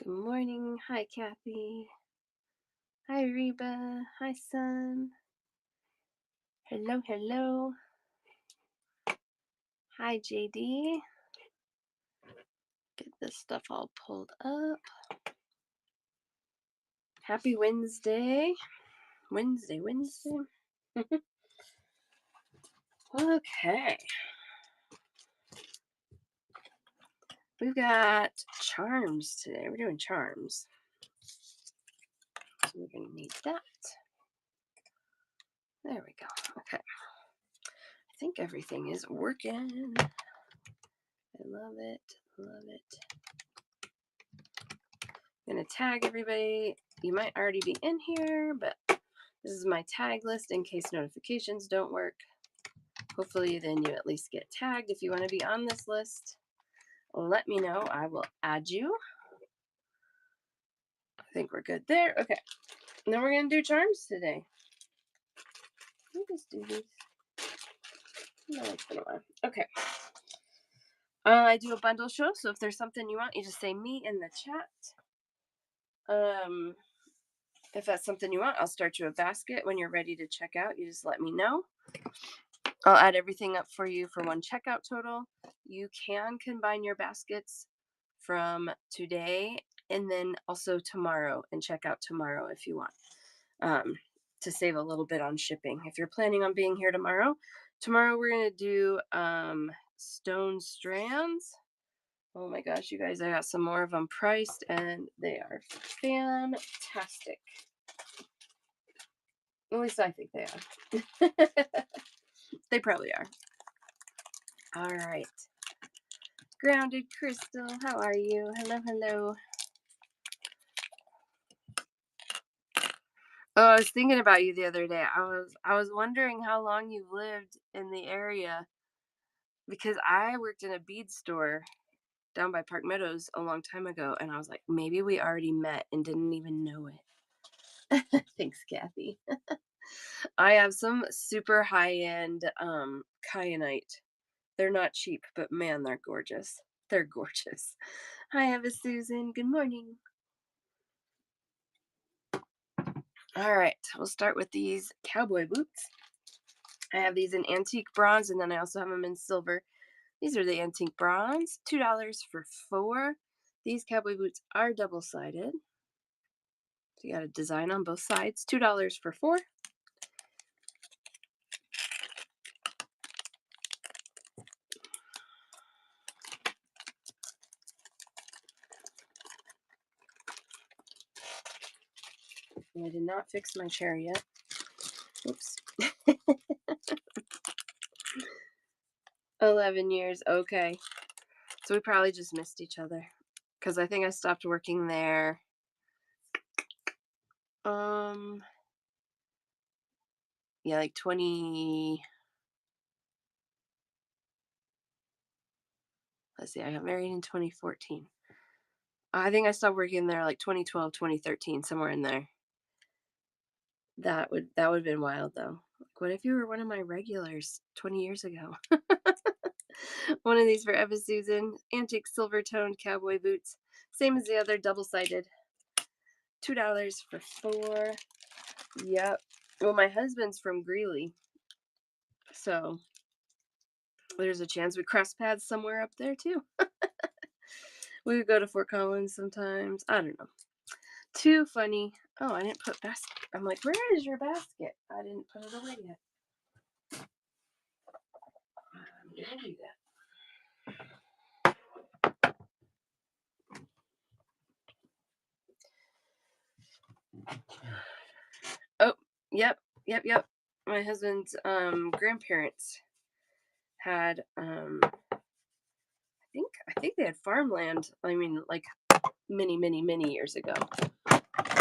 Good morning. Hi, Kathy. Hi, Reba. Hi, Sun. Hello, hello. Hi, JD. Get this stuff all pulled up. Happy Wednesday. Wednesday. Okay. We've got charms today. We're doing charms. So we're going to need that. There we go. Okay. I think everything is working. I love it. Love it. I'm going to tag everybody. You might already be in here, but this is my tag list in case notifications don't work. Hopefully then you at least get tagged. If you want to be on this list, let me know. I will add you. I think we're good there. Okay. And then we're going to do charms today. Let me just do these. No, it's been a while. Okay. I do a bundle show, so if there's something you want, you just say me in the chat. If that's something you want, I'll start you a basket. When you're ready to check out, you just let me know. I'll add everything up for you for one checkout total. You can combine your baskets from today and then also tomorrow and check out tomorrow if you want, to save a little bit on shipping. If you're planning on being here tomorrow we're going to do stone strands. Oh my gosh, you guys, I got some more of them priced and they are fantastic. At least I think they are. They probably are. All right. Grounded Crystal, how are you? Hello, hello. Oh, I was thinking about you the other day. I was wondering how long you've lived in the area because I worked in a bead store down by Park Meadows a long time ago, and I was like, maybe we already met and didn't even know it. Thanks, Kathy. I have some super high-end kyanite. They're not cheap, but man, they're gorgeous. They're gorgeous. Hi, Eva Susan. Good morning. All right, we'll start with these cowboy boots. I have these in antique bronze, and then I also have them in silver. These are the antique bronze, $2 for 4. These cowboy boots are double-sided. So you got a design on both sides. $2 for 4. And I did not fix my chair yet. Oops. 11 years. Okay. So we probably just missed each other because I think I stopped working there. Yeah, like 20. Let's see, I got married in 2014. I think I stopped working there like 2012, 2013, somewhere in there. That would have been wild though. Like, what if you were one of my regulars 20 years ago? One of these for Eva Susan. Antique silver toned cowboy boots. Same as the other, double-sided. $2 for 4. Yep. Well, my husband's from Greeley, so there's a chance we cross paths somewhere up there too. We would go to Fort Collins sometimes. I don't know. Too funny. Oh, I didn't put basket. I'm like, where is your basket? I didn't put it away yet. I'm gonna do that. Oh, yep. My husband's grandparents had I think they had farmland. I mean, like many years ago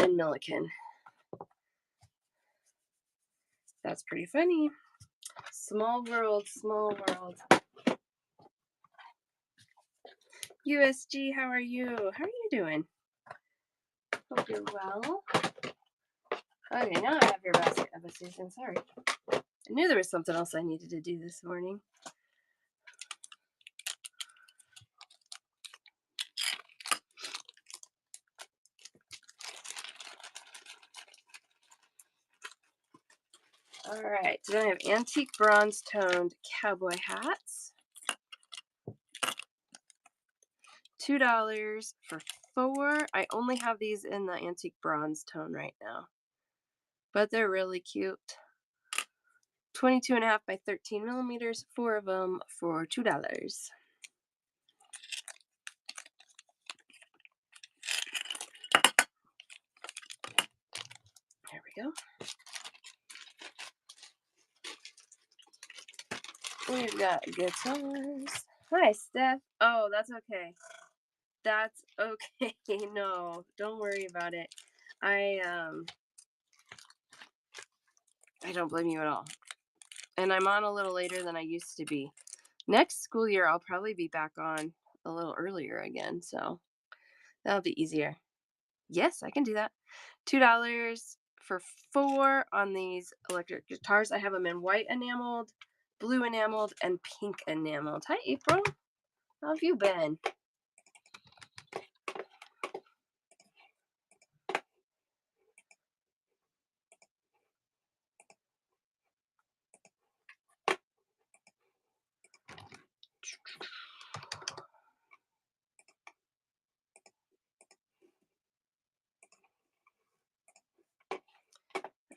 in Milliken. That's pretty funny. Small world. USG, how are you? How are you doing? Hope you're well. Okay, now I have your basket, Eva Susan. Sorry. I knew there was something else I needed to do this morning. All right. Then I have antique bronze toned cowboy hats. $2 for 4. I only have these in the antique bronze tone right now, but they're really cute. 22.5 by 13 millimeters, 4 of them for $2. There we go. We've got guitars. Hi, Steph. Oh, that's okay. That's okay. No, don't worry about it. I don't blame you at all. And I'm on a little later than I used to be. Next school year, I'll probably be back on a little earlier again, so that'll be easier. Yes, I can do that. $2 for 4 on these electric guitars. I have them in white enameled, blue enameled, and pink enameled. Hi, April. How have you been?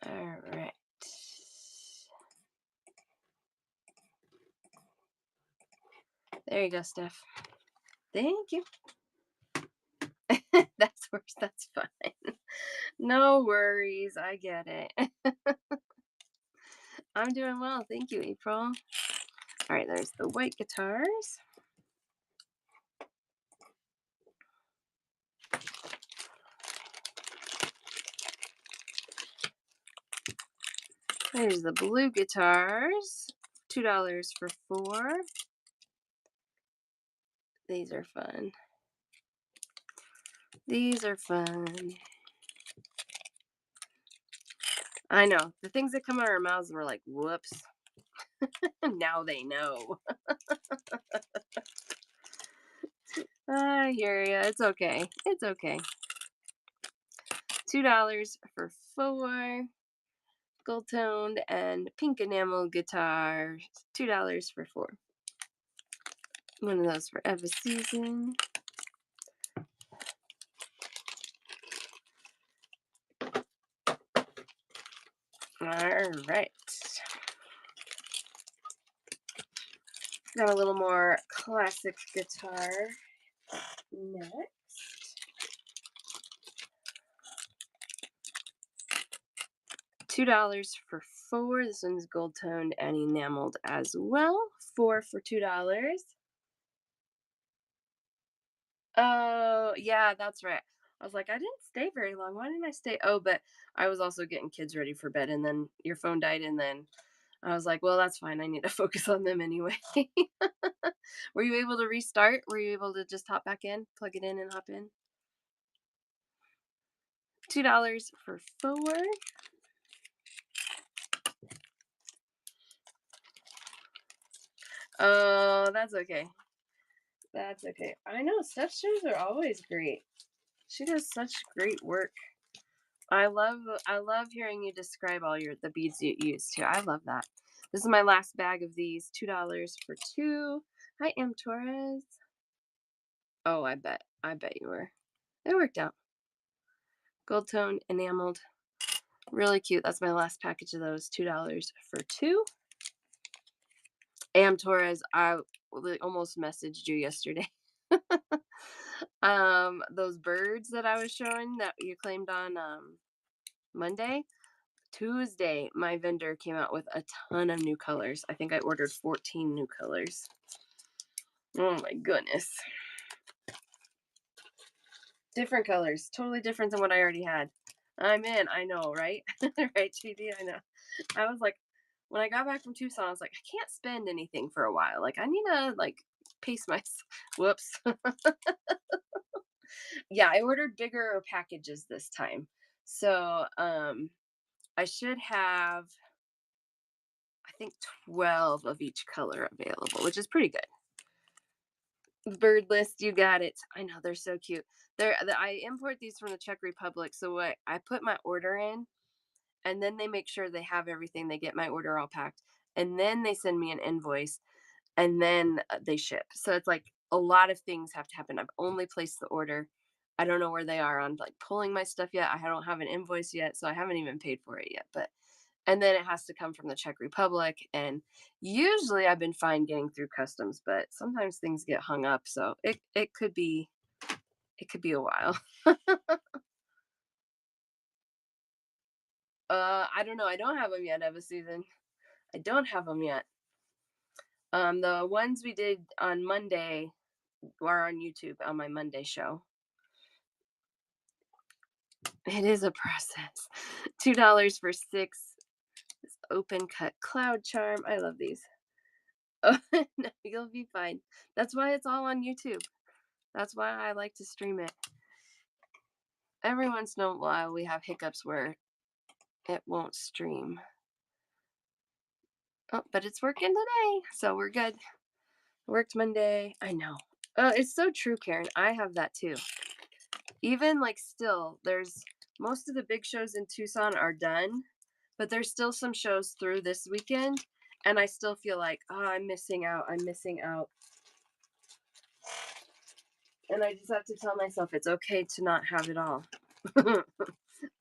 All right. There you go, Steph. Thank you. That's worse. That's fine. No worries. I get it. I'm doing well. Thank you, April. All right, there's the white guitars. There's the blue guitars. $2 for 4. These are fun. These are fun. I know. The things that come out of our mouths, we're like, whoops. Now they know. I hear ya. It's okay. It's okay. $2 for 4. Gold toned and pink enamel guitars. $2 for 4. One of those for Eva Season. All right. Got a little more classic guitar next. $2 for 4. This one's gold toned and enameled as well. 4 for $2. Oh, yeah, that's right. I was like, I didn't stay very long. Why didn't I stay? Oh, but I was also getting kids ready for bed, and then your phone died, and then I was like, well, that's fine. I need to focus on them anyway. Were you able to restart? Were you able to just hop back in, plug it in, and hop in? $2 for 4. Oh, that's okay. That's okay. I know Steph's shows are always great. She does such great work. I love hearing you describe all the beads you use too. I love that. This is my last bag of these. $2 for 2. Hi, M Torres. Oh, I bet you were. It worked out. Gold tone enameled. Really cute. That's my last package of those. $2 for 2. Am Torres, I almost messaged you yesterday. Those birds that I was showing that you claimed on Monday, Tuesday, my vendor came out with a ton of new colors. I think I ordered 14 new colors. Oh my goodness. Different colors, totally different than what I already had. I'm in, I know, right? Right, GD, I know. I was like, when I got back from Tucson, I was like, I can't spend anything for a while. Like, I need to pace my. Whoops. Yeah, I ordered bigger packages this time, so I should have, I think, 12 of each color available, which is pretty good. Bird list, you got it. I know they're so cute. I import these from the Czech Republic, so I put my order in and then they make sure they have everything. They get my order all packed, and then they send me an invoice, and then they ship. So it's like a lot of things have to happen. I've only placed the order. I don't know where they are on like pulling my stuff yet. I don't have an invoice yet, so I haven't even paid for it yet. But and then it has to come from the Czech Republic, and usually I've been fine getting through customs, but sometimes things get hung up, so it could be a while. I don't know. I don't have them yet, Eva Susan. I don't have them yet. The ones we did on Monday are on YouTube on my Monday show. It is a process. $2 for 6 this open cut cloud charm. I love these. Oh, no, you'll be fine. That's why it's all on YouTube. That's why I like to stream it. Every once in a while, we have hiccups where it won't stream. Oh, but it's working today, so we're good. Worked Monday. I know. It's so true, Karen. I have that too. Even like still, there's most of the big shows in Tucson are done, but there's still some shows through this weekend, and I still feel like, oh, I'm missing out. I'm missing out. And I just have to tell myself it's okay to not have it all.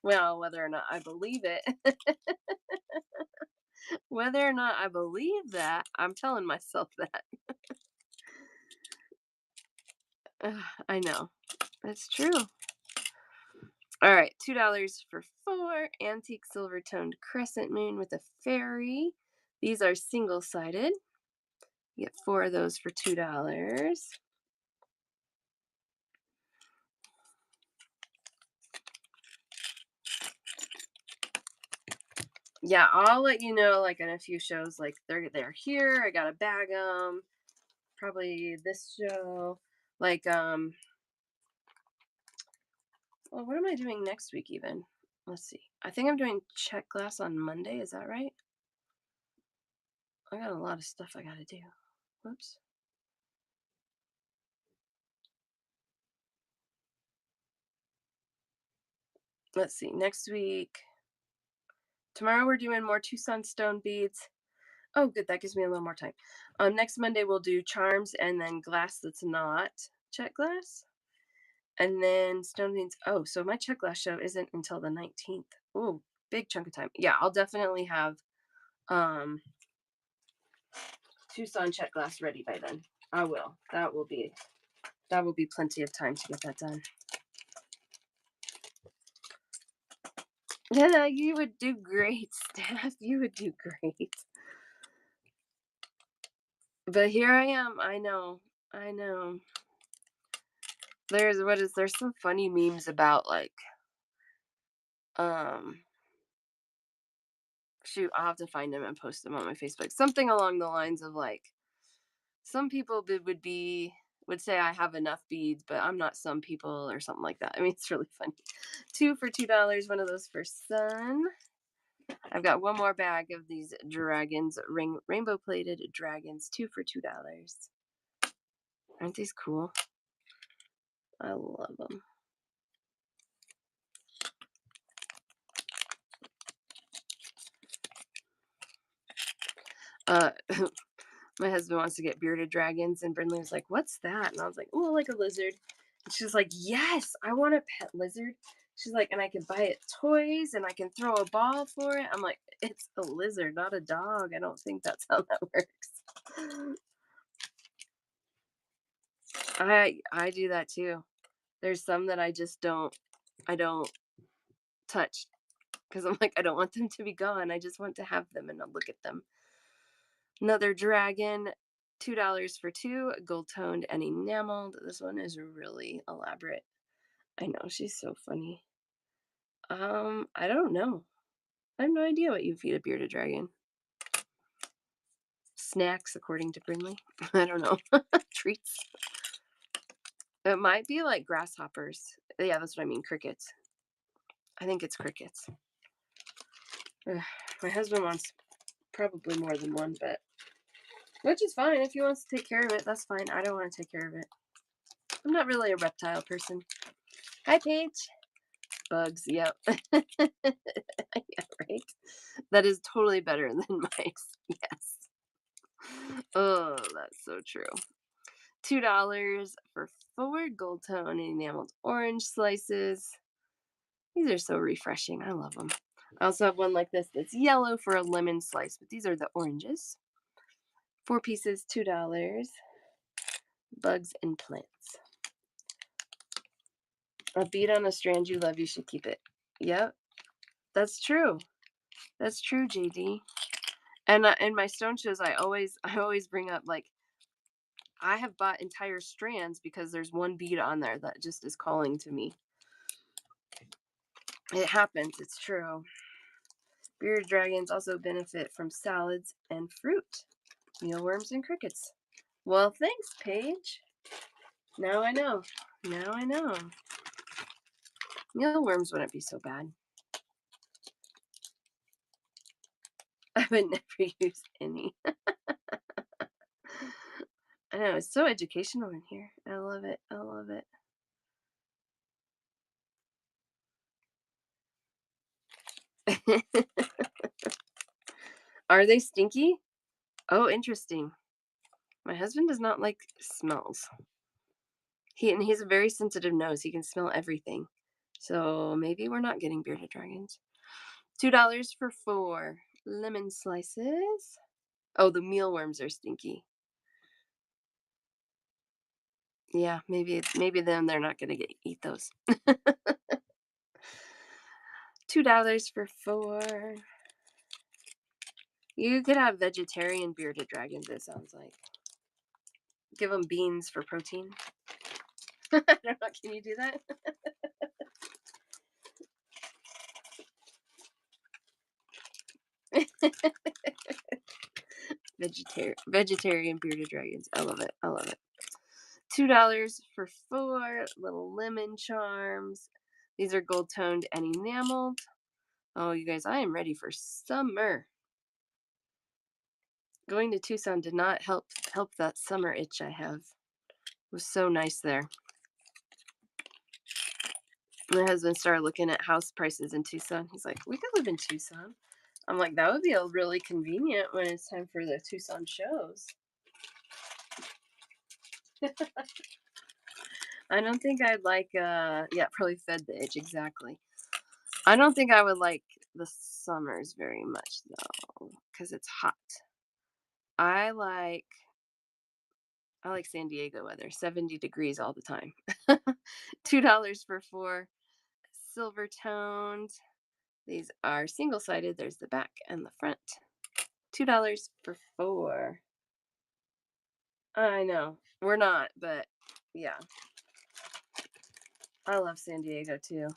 Well, whether or not I believe it, whether or not I believe that, I'm telling myself that. I know. That's true. All right, $2 for 4 antique silver toned crescent moon with a fairy. These are single sided. You get 4 of those for $2. Yeah, I'll let you know like in a few shows. Like they're here. I gotta bag them. Probably this show. Like well, what am I doing next week even? Let's see. I think I'm doing check glass on Monday. Is that right? I got a lot of stuff I gotta do. Whoops. Let's see. Next week. Tomorrow we're doing more Tucson stone beads. Oh, good. That gives me a little more time. Next Monday we'll do charms and then glass that's not check glass. And then stone beads. Oh, so my check glass show isn't until the 19th. Oh, big chunk of time. Yeah, I'll definitely have Tucson check glass ready by then. I will. That will be plenty of time to get that done. Yeah, you would do great, Steph. You would do great. But here I am. I know. I know. There's some funny memes about like um shoot, I'll have to find them and post them on my Facebook. Something along the lines of like some people would say I have enough beads, but I'm not some people or something like that. I mean, it's really funny. 2 for $2, one of those for Sun. I've got one more bag of these dragons, rainbow plated dragons, 2 for $2. Aren't these cool? I love them. My husband wants to get bearded dragons, and Brindley was like, "What's that?" And I was like, "Oh, like a lizard." And she's like, "Yes, I want a pet lizard." She's like, "And I can buy it toys, and I can throw a ball for it." I'm like, "It's a lizard, not a dog. I don't think that's how that works." I do that too. There's some that I don't touch because I'm like, I don't want them to be gone. I just want to have them and I'll look at them. Another dragon, $2 for 2, gold toned and enameled. This one is really elaborate. I know, she's so funny. I don't know. I have no idea what you feed a bearded dragon. Snacks, according to Brinley. I don't know. Treats. It might be like grasshoppers. Yeah, that's what I mean. Crickets. I think it's crickets. Ugh, my husband wants probably more than one, but which is fine. If he wants to take care of it, that's fine. I don't want to take care of it. I'm not really a reptile person. Hi, Paige. Bugs, yep. Yeah, right? That is totally better than mice. Yes. Oh, that's so true. $2 for 4 gold tone enameled orange slices. These are so refreshing. I love them. I also have one like this that's yellow for a lemon slice, but these are the oranges. 4 pieces, $2. Bugs and plants. A bead on a strand you love, you should keep it. Yep, that's true. That's true, JD. And in my stone shows, I always bring up like I have bought entire strands because there's one bead on there that just is calling to me. It happens. It's true. Bearded dragons also benefit from salads and fruit, mealworms and crickets. Well, thanks, Paige. Now I know. Now I know. Mealworms wouldn't be so bad. I would never use any. I know, it's so educational in here. I love it. I love it. Are they stinky? Oh, interesting. My husband does not like smells. He has a very sensitive nose. He can smell everything. So maybe we're not getting bearded dragons. $2 for 4 lemon slices. Oh, the mealworms are stinky. Yeah, maybe then they're not gonna eat those. $2 for 4. You could have vegetarian bearded dragons. It sounds like. Give them beans for protein. I don't know. Can you do that? Vegetarian bearded dragons. I love it. I love it. $2 for 4 little lemon charms. These are gold toned and enameled. Oh, you guys, I am ready for summer. Going to Tucson did not help that summer itch I have. It was so nice there. My husband started looking at house prices in Tucson. He's like, "We could live in Tucson." I'm like, "That would be really convenient when it's time for the Tucson shows." I don't think I'd like yeah, probably fed the itch exactly. I don't think I would like the summers very much though, because it's hot. I like I like San Diego weather, 70 degrees all the time. $2 for 4 silver toned. These are single sided. There's the back and the front. $2 for 4. I know. We're not, but yeah. I love San Diego too.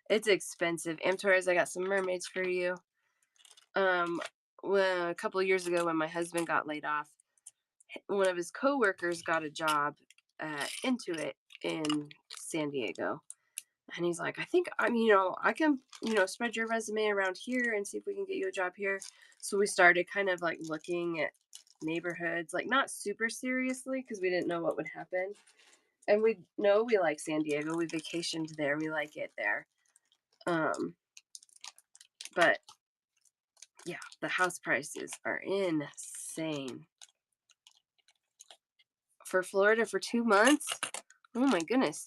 It's expensive. Torres, I got some mermaids for you. Um, well, a couple of years ago when my husband got laid off, one of his coworkers got a job at Intuit in San Diego. And he's like, I think I can, spread your resume around here and see if we can get you a job here. So we started kind of like looking at neighborhoods, like not super seriously because we didn't know what would happen. And we know we like San Diego. We vacationed there. We like it there. But yeah, the house prices are insane. For Florida for 2 months? Oh my goodness.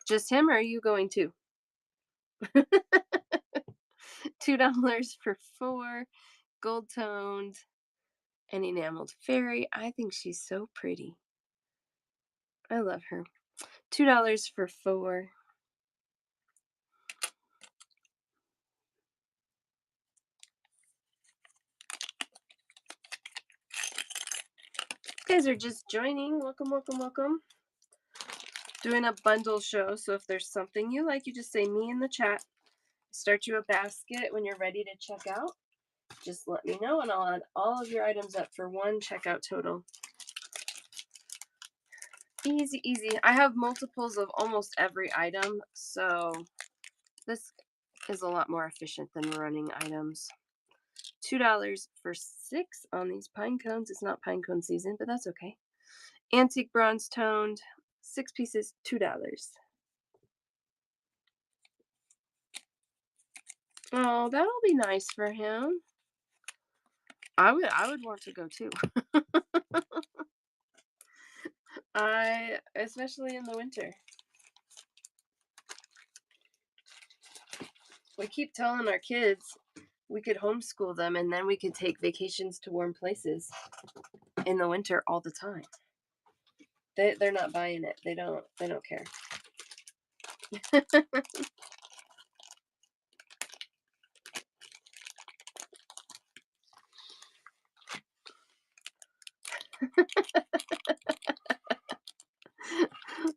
Just him or are you going too? $2 for 4 gold toned and enameled fairy. I think she's so pretty. I love her. $2 for 4. You guys are just joining. Welcome, welcome, welcome. Doing a bundle show. So if there's something you like, you just say me in the chat. Start you a basket when you're ready to check out. Just let me know and I'll add all of your items up for one checkout total. Easy, easy. I have multiples of almost every item, so this is a lot more efficient than running items. $2 for 6 on these pine cones. It's not pine cone season, but that's okay. Antique bronze toned, 6 pieces, $2. Oh, that'll be nice for him. I would want to go too. I especially in the winter. We keep telling our kids we could homeschool them and then we could take vacations to warm places in the winter all the time. They're not buying it. They don't care.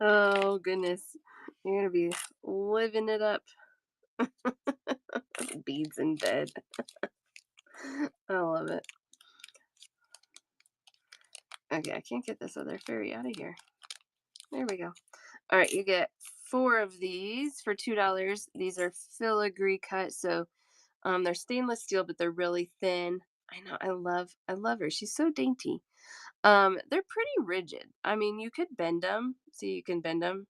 Oh goodness. You're gonna be living it up. Beads in bed. I love it. Okay, I can't get this other fairy out of here. There we go. All right, you get four of these for $2. These are filigree cut, so they're stainless steel, but they're really thin. I know. I love her. She's so dainty. They're pretty rigid. I mean, you could bend them. See, you can bend them,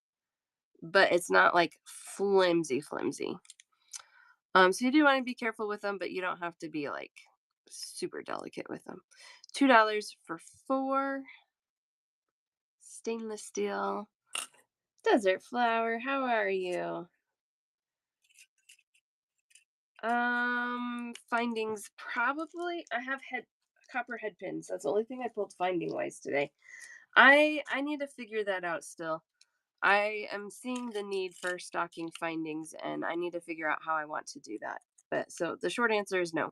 but it's not like flimsy, flimsy. So you do want to be careful with them, but you don't have to be like super delicate with them. $2 for four stainless steel desert flower. How are you? Findings probably. I have head copper head pins. That's the only thing I pulled finding wise today. I need to figure that out still. I am seeing the need for stocking findings, and I need to figure out how I want to do that. But so the short answer is no.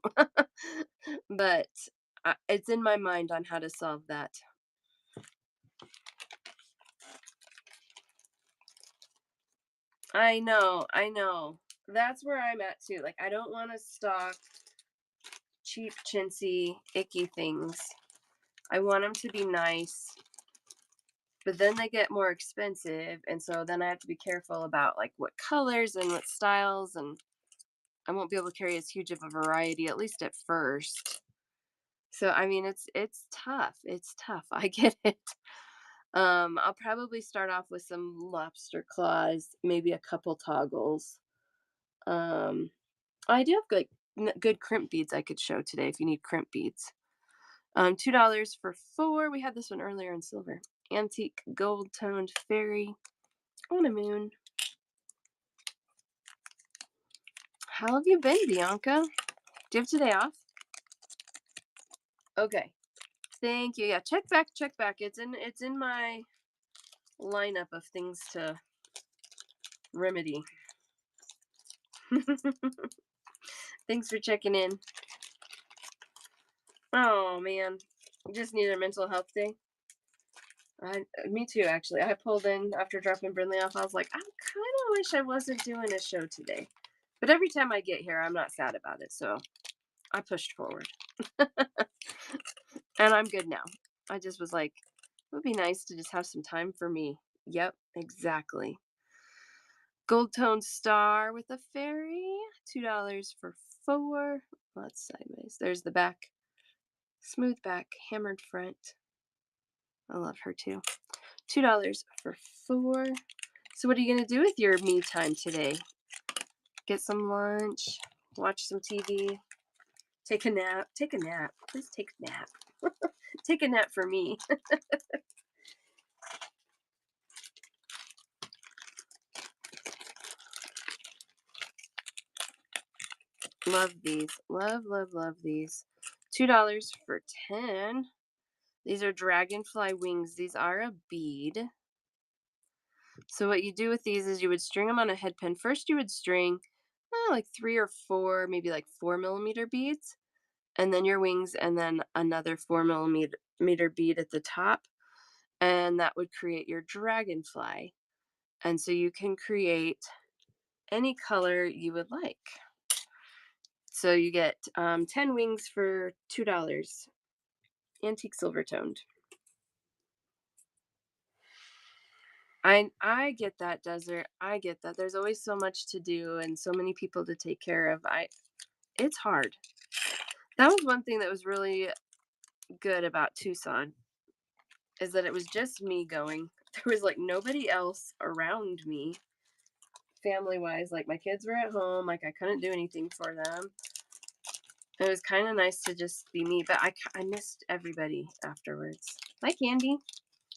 But it's in my mind on how to solve that. I know, I know. That's where I'm at too. Like, I don't want to stock cheap, chintzy, icky things. I want them to be nice, but then they get more expensive, and so then I have to be careful about like what colors and what styles, and I won't be able to carry as huge of a variety, at least at first. So I mean, it's tough. It's tough. I get it. I'll probably start off with some lobster claws, maybe a couple toggles. Um, I do have good crimp beads I could show today if you need crimp beads. $2 for four. We had this one earlier in silver. Antique gold toned fairy on a moon. How have you been, Bianca? Do you have today off? Okay. Thank you. Yeah, check back, check back. It's in my lineup of things to remedy. Thanks for checking in. Oh man, you just need a mental health day. Me too, actually. I pulled in after dropping Brindley off. I was like, I kind of wish I wasn't doing a show today. But every time I get here, I'm not sad about it. So I pushed forward. And I'm good now. I just was like, it would be nice to just have some time for me. Yep, exactly. Gold tone star with a fairy. $2 for four. Well, that's sideways. There's the back. Smooth back, hammered front. I love her too. $2 for four. So what are you gonna do with your me time today? Get some lunch, watch some TV, take a nap. Take a nap. Please take a nap. Take a nap for me. Love these. Love these. $2 for 10. These are dragonfly wings. These are a bead. So what you do with these is you would string them on a head pin. First, you would string like 3 or 4, maybe like 4 millimeter beads, and then your wings, and then another 4 millimeter bead at the top, and that would create your dragonfly. And so you can create any color you would like. So you get 10 wings for $2, antique silver toned. I get that, Desert. I get that. There's always so much to do and so many people to take care of. It's hard. That was one thing that was really good about Tucson is that it was just me going. There was like nobody else around me family wise. Like my kids were at home, like I couldn't do anything for them. It was kind of nice to just be me, but I missed everybody afterwards. Hi, Candy.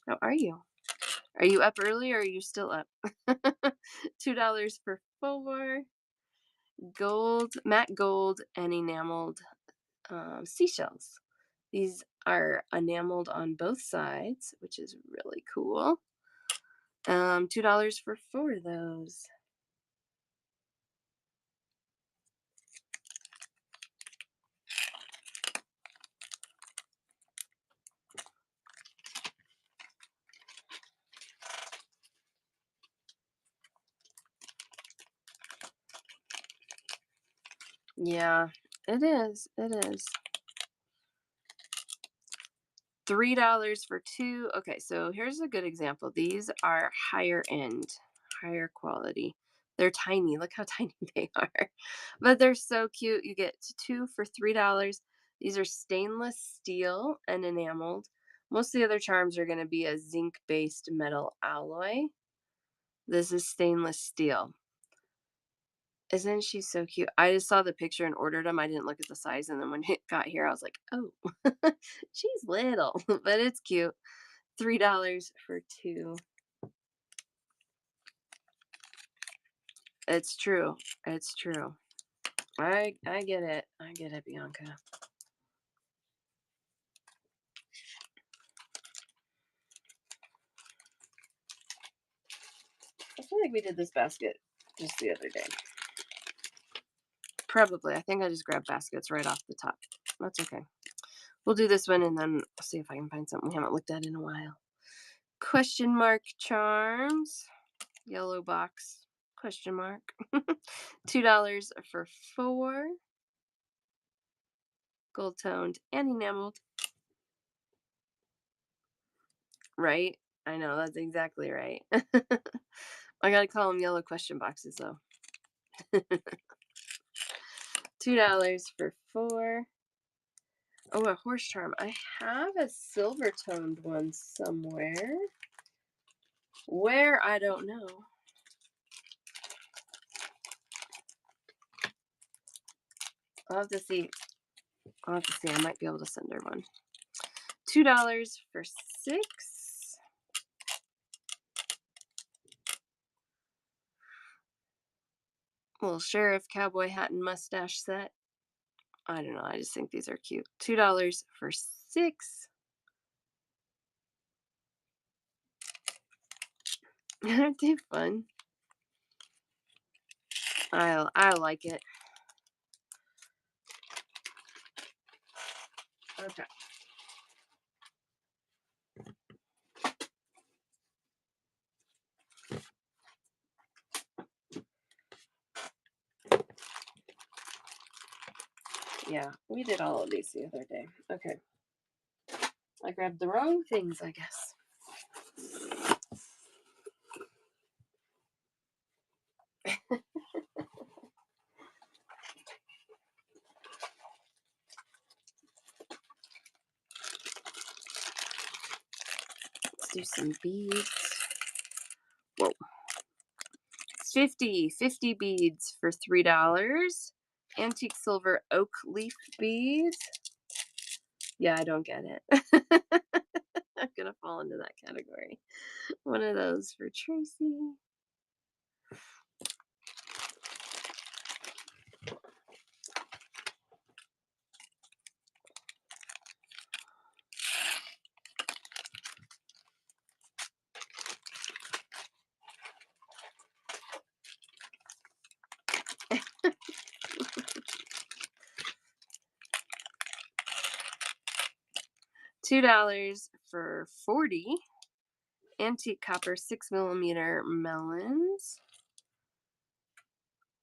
How are you? Are you up early or are you still up? $2 for 4 gold, matte gold, and enameled seashells. These are enameled on both sides, which is really cool. $2 for 4 of those. Yeah, it is. It is. $3 for 2. Okay, so here's a good example. These are higher end, higher quality. They're tiny. Look how tiny they are. But they're so cute. You get 2 for $3. These are stainless steel and enameled. Most of the other charms are going to be a zinc-based metal alloy. This is stainless steel. Isn't she so cute? I just saw the picture and ordered them. I didn't look at the size, and then when it got here, I was like, "Oh, she's little," but it's cute. $3 for 2. It's true. It's true. I get it. I get it, Bianca. I feel like we did this basket just the other day. Probably. I think I just grabbed baskets right off the top. That's okay. We'll do this one and then I'll see if I can find something we haven't looked at in a while. Question mark charms. Yellow box. Question mark. $2 for 4. Gold toned and enameled. Right? I know, that's exactly right. I gotta call them yellow question boxes though. $2 for 4. Oh, a horse charm. I have a silver toned one somewhere. Where? I don't know. I'll have to see. I'll have to see. I might be able to send her one. $2 for 6. Little sheriff cowboy hat and mustache set. I don't know. I just think these are cute. $2 for 6. Aren't they fun? I like it. Okay. Yeah, we did all of these the other day. Okay. I grabbed the wrong things, I guess. Let's do some beads. Whoa. 50 beads for $3. Antique silver oak leaf beads. Yeah, I don't get it. I'm gonna fall into that category. One of those for Tracy. $2 for 40 antique copper 6mm melons.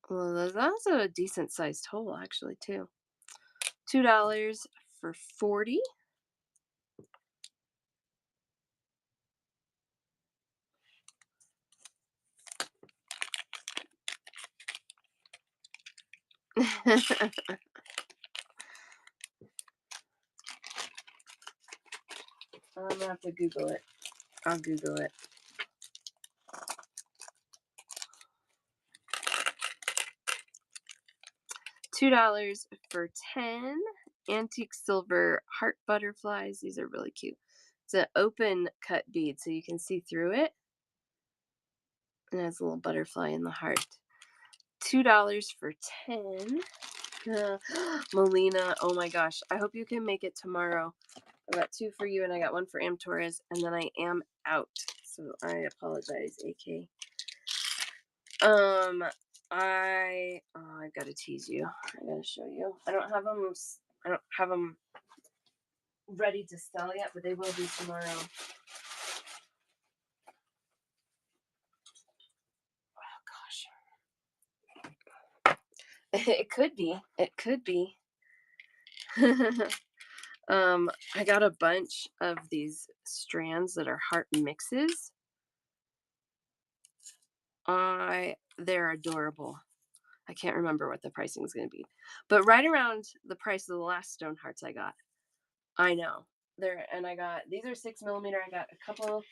Well, that's also a decent sized hole, actually, too. $2 for 40. I'm gonna have to Google it. I'll Google it. $2 for 10 antique silver heart butterflies. These are really cute. It's an open cut bead, so you can see through it. And it has a little butterfly in the heart. $2 for 10. Melina, oh my gosh. I hope you can make it tomorrow. I got 2 for you and I got 1 for Am Torres, and then I am out. So I apologize, AK. I've got to tease you. I got to show you. I don't have them ready to sell yet, but they will be tomorrow. Oh gosh. It could be. It could be. I got a bunch of these strands that are heart mixes. They're adorable. I can't remember what the pricing is going to be, but right around the price of the last stone hearts I got. I know and I got, these are 6mm. I got a couple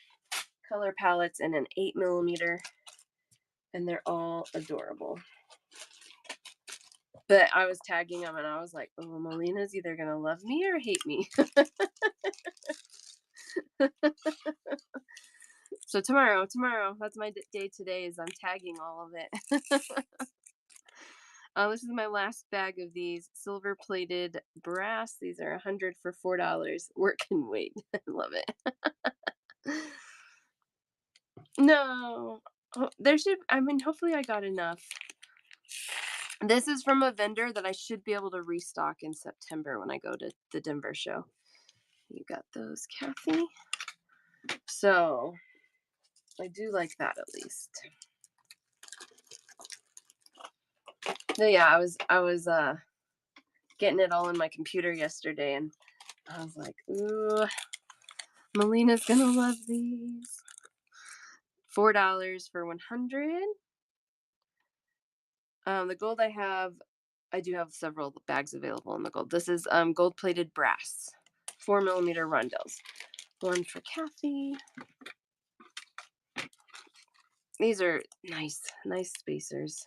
color palettes and an 8mm, and they're all adorable. But I was tagging them and I was like, oh, Melina's either going to love me or hate me. So tomorrow, that's my day today, is I'm tagging all of it. This is my last bag of these silver plated brass. These are 100 for $4. Work can wait. I love it. No, hopefully I got enough. This is from a vendor that I should be able to restock in September when I go to the Denver show. You got those, Kathy. So I do like that, at least. So yeah, I was getting it all in my computer yesterday, and I was like, ooh, Melina's gonna love these. $4 for 100. The gold I do have several bags available in the gold. This is gold plated brass, 4mm rondelles. 1 for Kathy. These are nice spacers.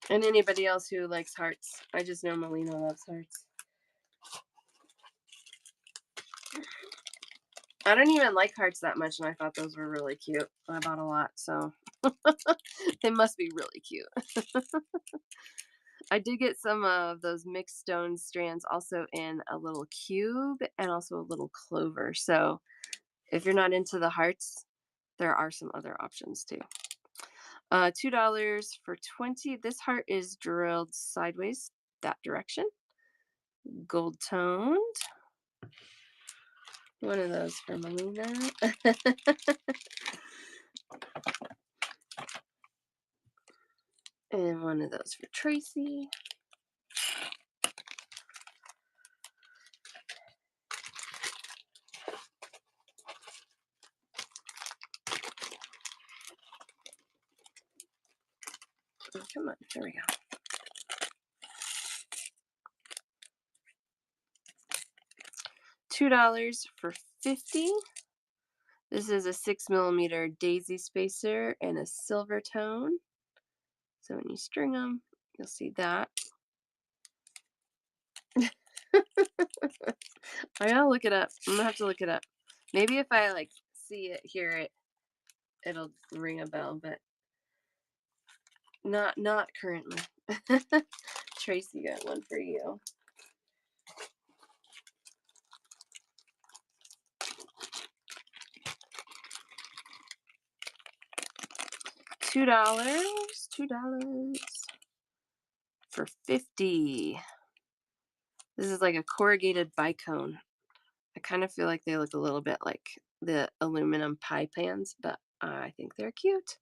And anybody else who likes hearts. I just know Melina loves hearts. I don't even like hearts that much, and I thought those were really cute. I bought a lot, so they must be really cute. I did get some of those mixed stone strands also in a little cube and also a little clover. So if you're not into the hearts, there are some other options too. $2 for 20. This heart is drilled sideways, that direction. Gold toned. 1 of those for Melina. And 1 of those for Tracy. Oh, come on, there we go. $2 for 50. This is a 6mm daisy spacer and a silver tone. So when you string them, you'll see that. I gotta look it up. I'm gonna have to look it up. Maybe if I like see it, hear it, it'll ring a bell, but not currently. Tracy got 1 for you. $2 for 50. This is like a corrugated bicone. I kind of feel like they look a little bit like the aluminum pie pans, but I think they're cute.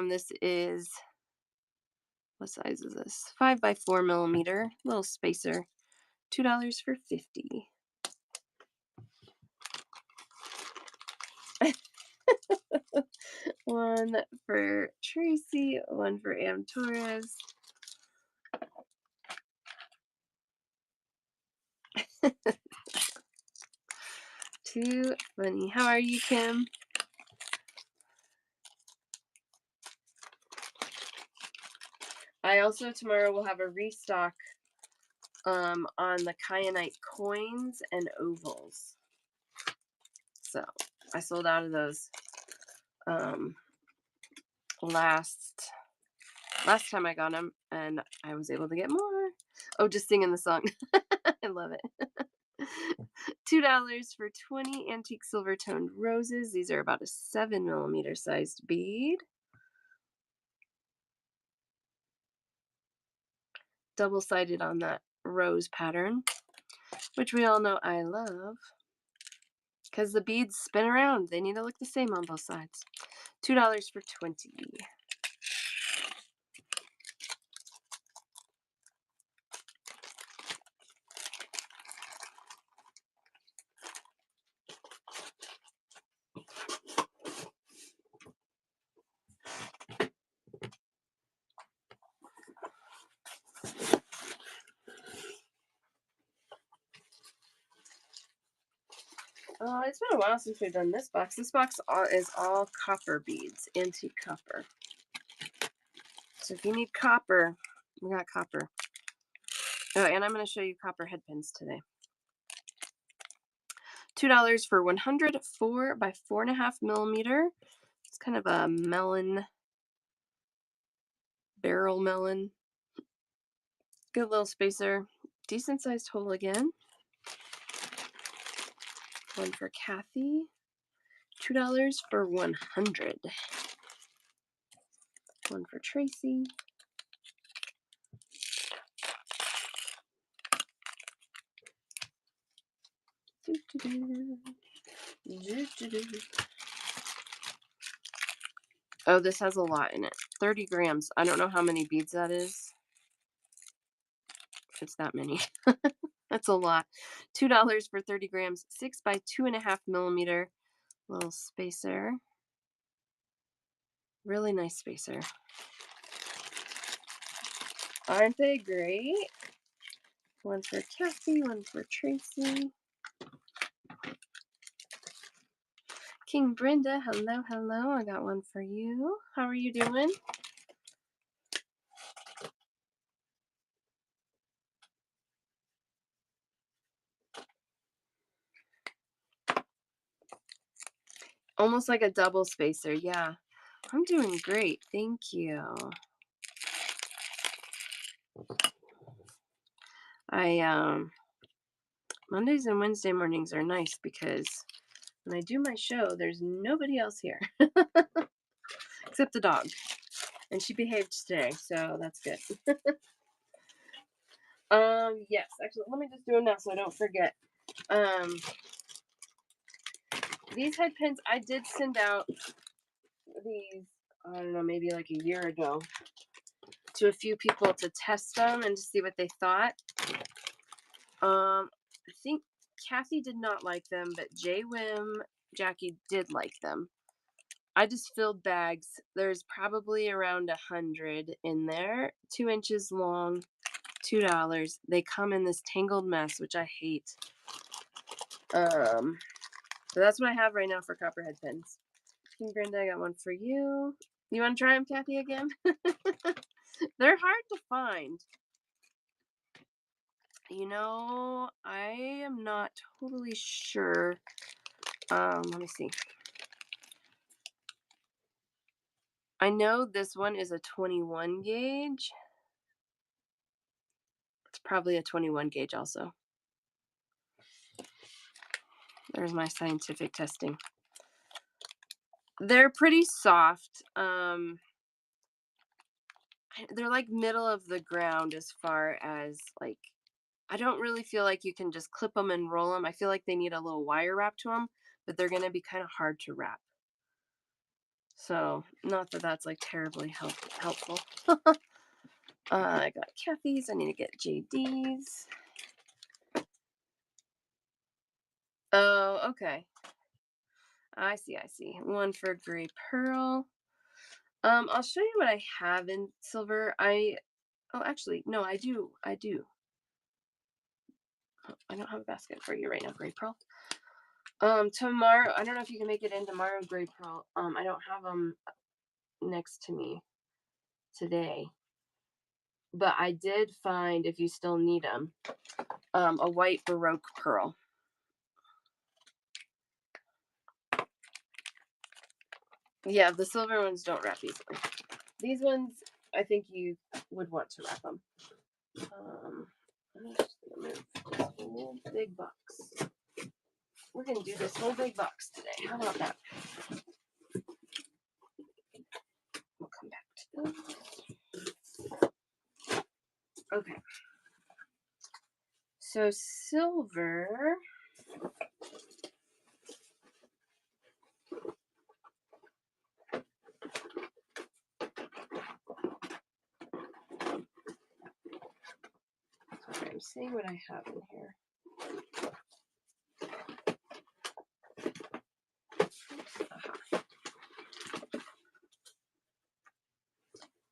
This is, what size is this? 5 by 4mm, little spacer. $2 for 50. One for Tracy, 1 for Am Torres. Too funny. How are you, Kim? I also tomorrow will have a restock on the kyanite coins and ovals. So I sold out of those um last time I got them, and I was able to get more. Oh, just singing the song. I love it. $2 for 20 antique silver toned roses. These are about a 7 millimeter sized bead. Double sided on that rose pattern, which we all know I love because the beads spin around. They need to look the same on both sides. $2 for 20. It's been a while since we've done this box. This box is all copper beads, antique copper. So if you need copper, we got copper. Oh, and I'm going to show you copper head pins today. $2 for 104 by 4.5 millimeter. It's kind of a melon, barrel melon. Good little spacer. Decent sized hole again. One for Kathy. $2 for 100. One for Tracy. Oh, this has a lot in it. 30 grams. I don't know how many beads that is. It's that many. That's a lot. $2 for 30 grams. 6 by 2.5 millimeter. Little spacer. Really nice spacer. Aren't they great? One for Kathy, one for Tracy. King Brenda, hello, hello. I got one for you. How are you doing? Almost like a double spacer. Yeah, I'm doing great. Thank you. Mondays and Wednesday mornings are nice because when I do my show, there's nobody else here except the dog, and she behaved today, so that's good. Yes, actually, let me just do them now so I don't forget. These head pins, I did send out these, I don't know, maybe like a year ago to a few people to test them and to see what they thought. I think Kathy did not like them, but Jackie did like them. I just filled bags. There's probably around 100 in there, 2 inches long, $2. They come in this tangled mess, which I hate. So that's what I have right now for copperhead pins. King Brenda, I got one for you. You want to try them, Kathy, again? They're hard to find. You know, I am not totally sure. Let me see. I know this one is a 21 gauge. It's probably a 21 gauge also. There's my scientific testing. They're pretty soft. They're like middle of the ground as far as like, I don't really feel like you can just clip them and roll them. I feel like they need a little wire wrap to them, but they're going to be kind of hard to wrap. So not that that's like terribly helpful. I got Kathy's. I need to get JD's. Oh, okay. I see. One for Gray Pearl. I'll show you what I have in silver. Actually, no, I do. Oh, I don't have a basket for you right now, Gray Pearl. Tomorrow, I don't know if you can make it in tomorrow, Gray Pearl. I don't have them next to me today. But I did find, if you still need them, a white Baroque pearl. Yeah, the silver ones don't wrap easily. These ones, I think you would want to wrap them. I'm just gonna move this whole big box. We're gonna do this whole big box today. How about that? We'll come back to those. Okay. So silver. Sorry, I'm seeing what I have in here.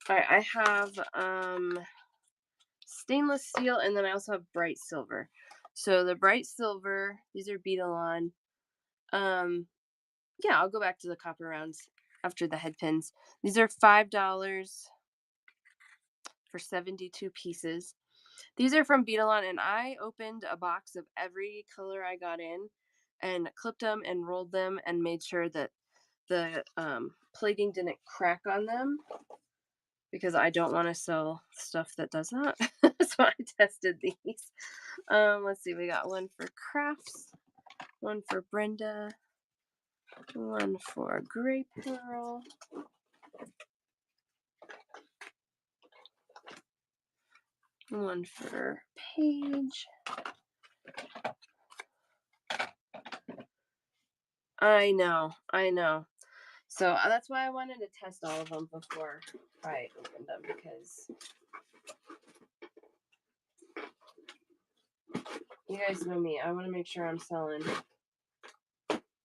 All right, I have stainless steel, and then I also have bright silver. So the bright silver, these are Beadalon. Yeah, I'll go back to the copper rounds after the head pins. These are $5 for 72 pieces. These are from Beadalon, and I opened a box of every color I got in and clipped them and rolled them and made sure that the plating didn't crack on them, because I don't want to sell stuff that does not. So I tested these. Let's see, we got one for Crafts, one for Brenda, one for Gray Pearl, one for Paige. I know. So that's why I wanted to test all of them before I opened them, because you guys know me. I want to make sure I'm selling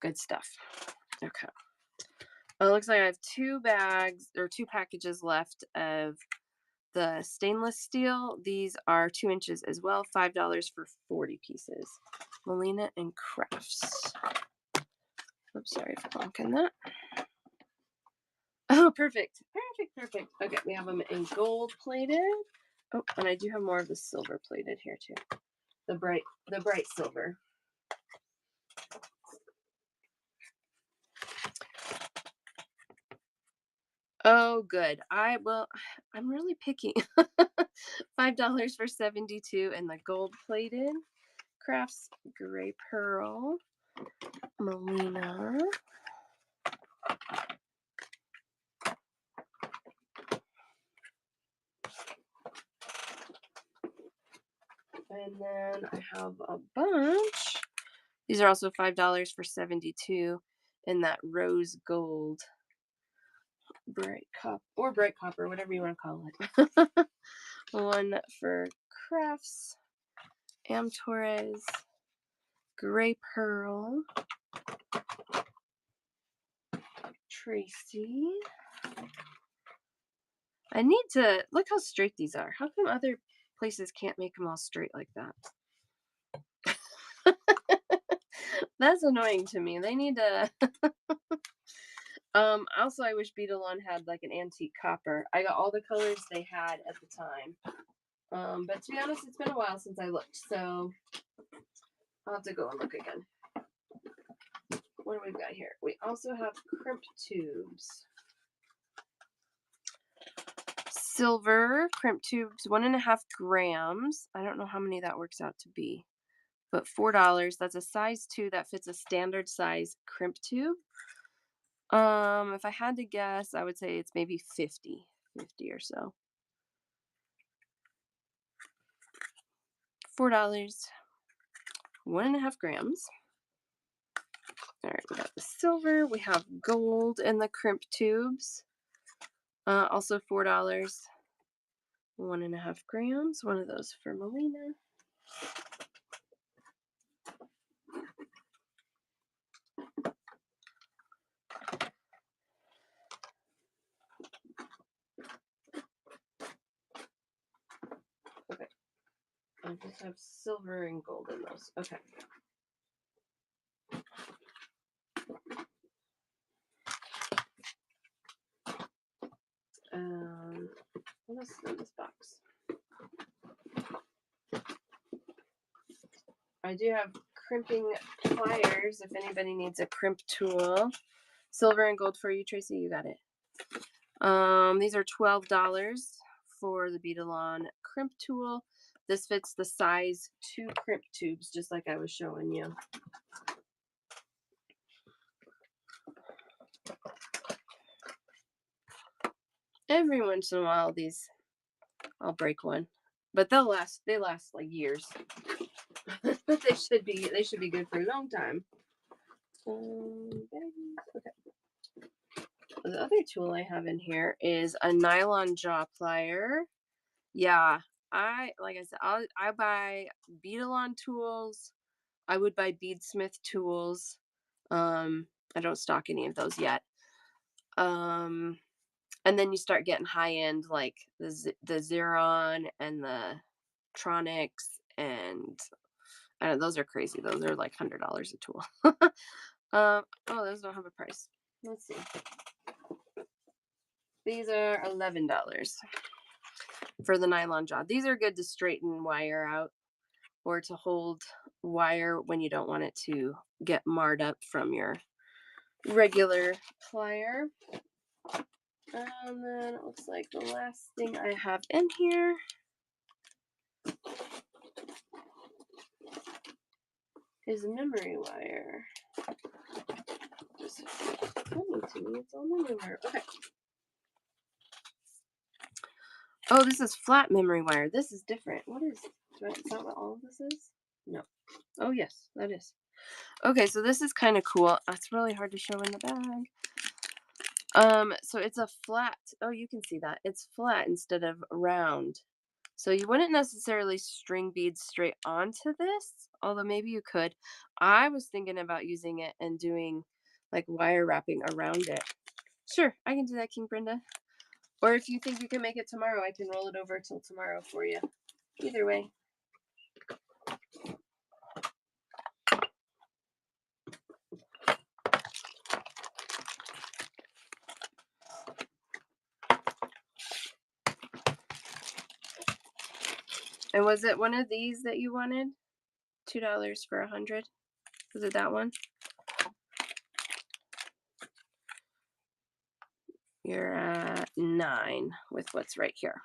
good stuff. Okay. Well, it looks like I have 2 packages left of the stainless steel. These are 2 inches as well, $5 for 40 pieces. Molina and Crafts. Oops, sorry for honking that. Oh, perfect. Okay, we have them in gold plated. Oh, and I do have more of the silver plated here too. The bright silver. Oh, good. I'm really picky. $5 for 72, and the gold plated Crafts Gray Pearl, Molina. And then I have a bunch. These are also $5 for 72 in that rose gold, bright copper, whatever you want to call it. One for Crafts, Am Torres, Gray Pearl, Tracy. I need to look how straight these are. How come other places can't make them all straight like that? That's annoying to me. They need to. Also, I wish Beadalon had like an antique copper. I got all the colors they had at the time. But to be honest, it's been a while since I looked, so I'll have to go and look again. What do we got here? We also have crimp tubes. Silver crimp tubes, 1.5 grams. I don't know how many that works out to be, but $4. That's a size 2 that fits a standard size crimp tube. If I had to guess, I would say it's maybe 50 or so. $4, 1.5 grams. All right, we got the silver. We have gold in the crimp tubes. Also $4, 1.5 grams. One of those for Melina. Okay. I just have silver and gold in those. Okay. What else is in this box? I do have crimping pliers if anybody needs a crimp tool. Silver and gold for you, Tracy. You got it. These are $12 for the Beadalon crimp tool. This fits the size 2 crimp tubes, just like I was showing you. Every once in a while, these I'll break one, but they'll last. They last like years. But they should be good for a long time. Okay. The other tool I have in here is a nylon jaw plier. Yeah, like I said, I buy Beadalon tools. I would buy Beadsmith tools. I don't stock any of those yet. And then you start getting high end like the Xeron and the Tronics, and I know those are crazy. Those are like $100 a tool. Oh, those don't have a price. Let's see. These are $11 for the nylon jaw. These are good to straighten wire out or to hold wire when you don't want it to get marred up from your regular plier. And then it looks like the last thing I have in here is memory wire. Just funny to me, it's all memory wire. Okay. Oh, this is flat memory wire. This is different. What is that what all of this is? No. Oh, yes, that is. Okay, so this is kind of cool. It's really hard to show in the bag. So it's a flat. Oh, you can see that. It's flat instead of round. So you wouldn't necessarily string beads straight onto this, although maybe you could. I was thinking about using it and doing like wire wrapping around it. Sure, I can do that, King Brenda. Or if you think you can make it tomorrow, I can roll it over till tomorrow for you. Either way. And was it one of these that you wanted? $2 for 100? Was it that one? You're at 9 with what's right here.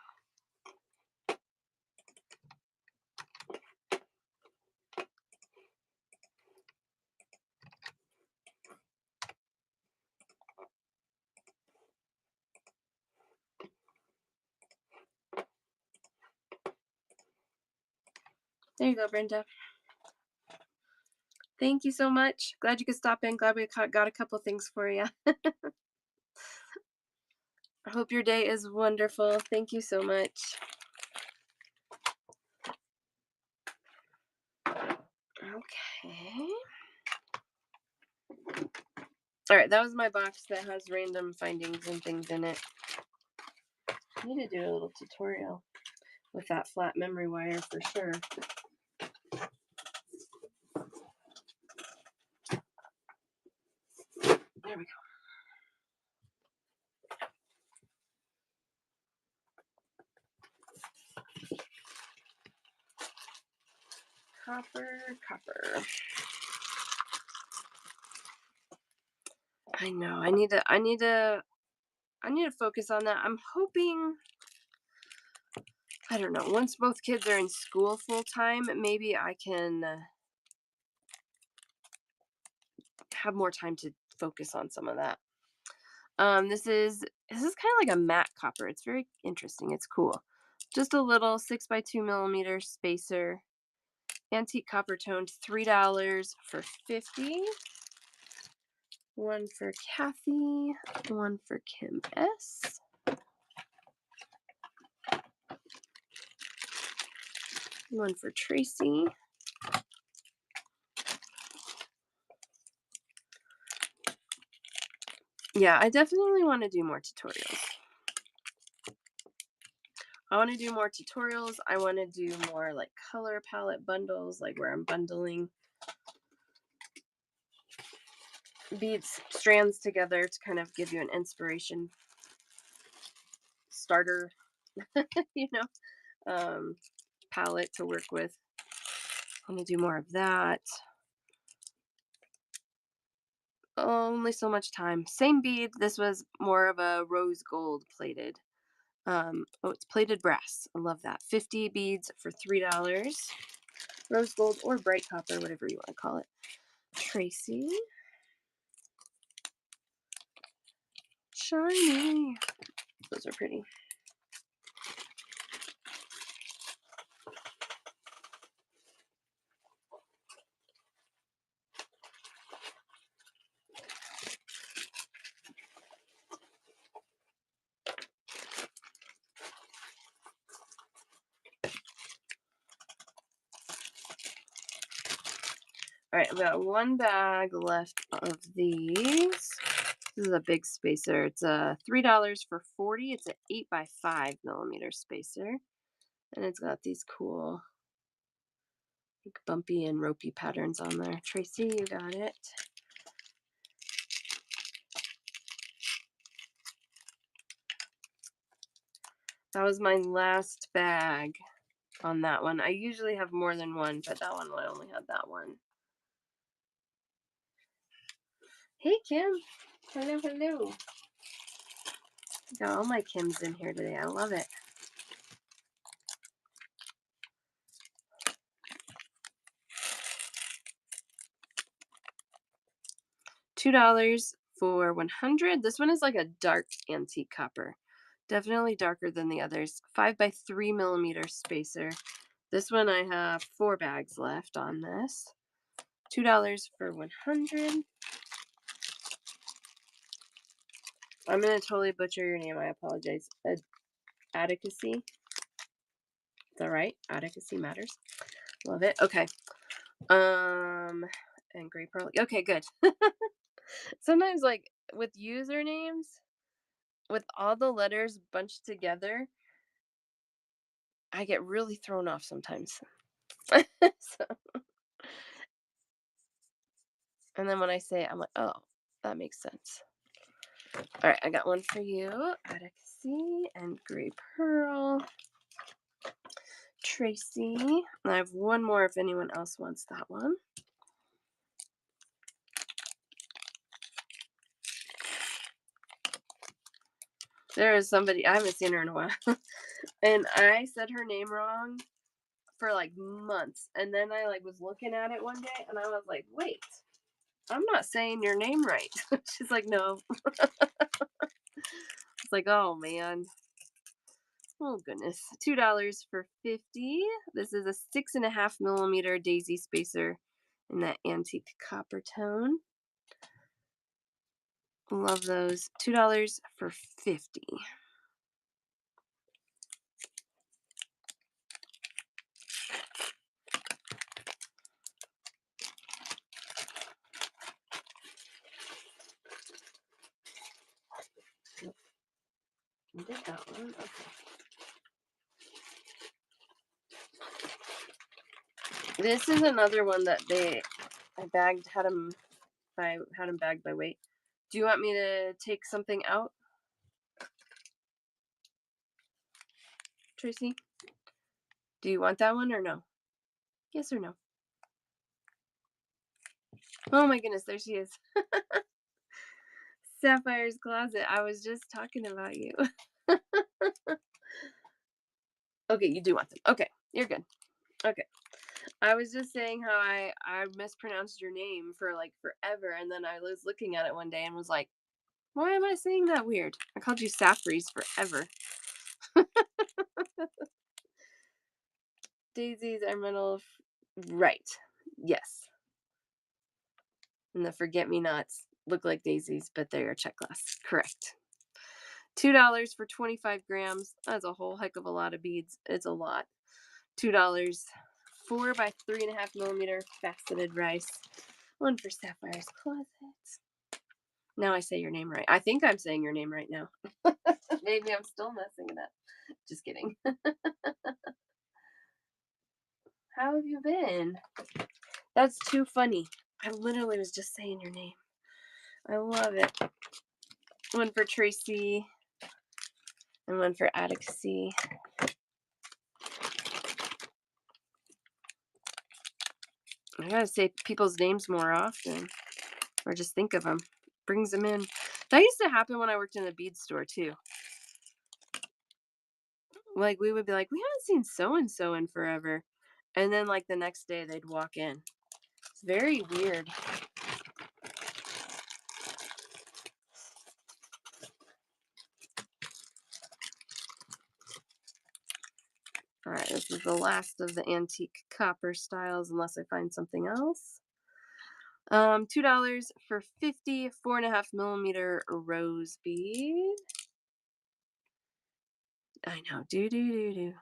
There you go, Brenda. Thank you so much. Glad you could stop in. Glad we got a couple things for you. I hope your day is wonderful. Thank you so much. Okay. All right, that was my box that has random findings and things in it. I need to do a little tutorial with that flat memory wire for sure. There we go. Copper. I know. I need to focus on that. I'm hoping, I don't know, once both kids are in school full time, maybe I can have more time to focus on some of that. This is kind of like a matte copper. It's very interesting. It's cool. Just a little 6x2mm spacer. Antique copper toned, $3 for 50. One for Kathy, one for Kim S. One for Tracy. Yeah, I definitely want to do more tutorials. I want to do more tutorials. I want to do more like color palette bundles, like where I'm bundling beads, strands together to kind of give you an inspiration starter, palette to work with. I'm gonna do more of that. Only so much time. Same bead. This was more of a rose gold plated. Oh, it's plated brass. I love that. 50 beads for $3. Rose gold or bright copper, whatever you want to call it. Tracy. Shiny. Those are pretty. All right, I've got one bag left of these. This is a big spacer. It's a $3 for 40. It's an 8x5 millimeter spacer, and it's got these cool, like, bumpy and ropey patterns on there. Tracy, you got it. That was my last bag on that one. I usually have more than one, but that one I only had that one. Hey, Kim. Hello, hello. Got all my Kims in here today. I love it. $2 for 100. This one is like a dark antique copper. Definitely darker than the others. 5x3 millimeter spacer. This one I have 4 bags left on this. $2 for 100. I'm gonna totally butcher your name. I apologize. Advocacy. Is that right? Advocacy matters. Love it. Okay. And gray pearl. Okay, good. Sometimes, like, with usernames, with all the letters bunched together, I get really thrown off sometimes. So, and then when I say it, I'm like, oh, that makes sense. All right, I got one for you. Advocacy and gray pearl. Tracy. And I have one more if anyone else wants that one. There is somebody, I haven't seen her in a while, and I said her name wrong for like months. And then I like was looking at it one day and I was like, wait, I'm not saying your name right. She's like, no. It's like, oh man. Oh goodness. $2 for 50. This is a 6.5 millimeter daisy spacer in that antique copper tone. Love those. $2 for 50. I did that one. Okay. This is another one that I bagged, had them bagged by weight. Do you want me to take something out, Tracy? Do you want that one or no? Yes or no? Oh my goodness, there she is. Sapphire's Closet. I was just talking about you. Okay, you do want them. Okay, you're good. Okay. I was just saying how I mispronounced your name for like forever, and then I was looking at it one day and was like, why am I saying that weird? I called you Saffries forever. Daisies are metal. Right. Yes. And the forget-me-nots look like daisies, but they are check glass. Correct. $2 for 25 grams. That's a whole heck of a lot of beads. It's a lot. $2. 4x3.5 millimeter faceted rice. One for Sapphire's Closet. Now I say your name right. I think I'm saying your name right now. Maybe I'm still messing it up. Just kidding. How have you been? That's too funny. I literally was just saying your name. I love it. One for Tracy and one for Advocacy. I gotta say people's names more often, or just think of them. Brings them in. That used to happen when I worked in a bead store too. Like we would be like, we haven't seen so and so in forever, and then like the next day they'd walk in. It's very weird. All right, this is the last of the antique copper styles, unless I find something else. $2 for 50 4.5 millimeter rose bead. I know, do.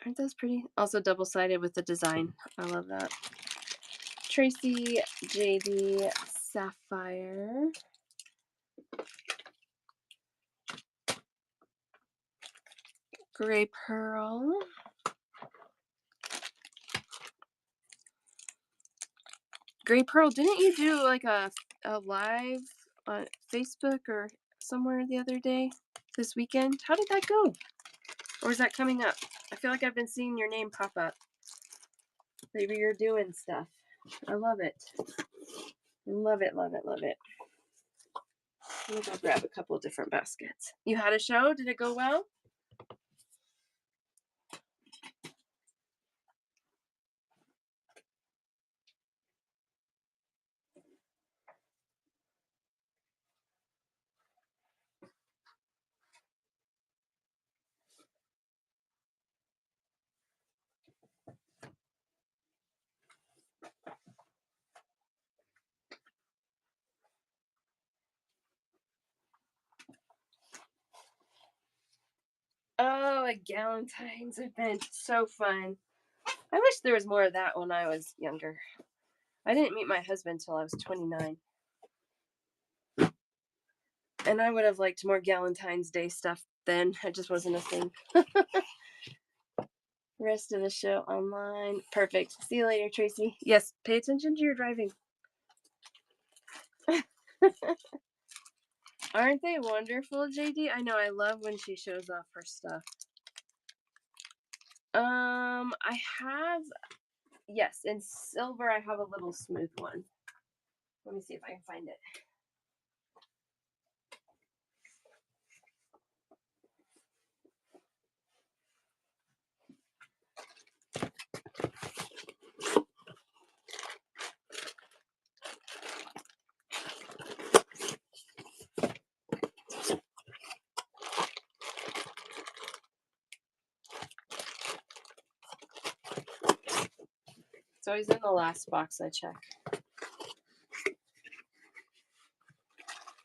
Aren't those pretty? Also double sided with the design. I love that. Tracy JD Sapphire. Gray Pearl. Gray Pearl, didn't you do like a live on Facebook or somewhere the other day this weekend? How did that go? Or is that coming up? I feel like I've been seeing your name pop up. Maybe you're doing stuff. I love it. Love it, love it, love it. Let me go grab a couple of different baskets. You had a show? Did it go well? Oh, a Galentine's event. So fun. I wish there was more of that when I was younger. I didn't meet my husband till I was 29. And I would have liked more Galentine's Day stuff then. It just wasn't a thing. Rest of the show online. Perfect. See you later, Tracy. Yes, pay attention to your driving. Aren't they wonderful, JD? I know, I love when she shows off her stuff. I have, yes, in silver I have a little smooth one. Let me see if I can find it. It's always in the last box I check.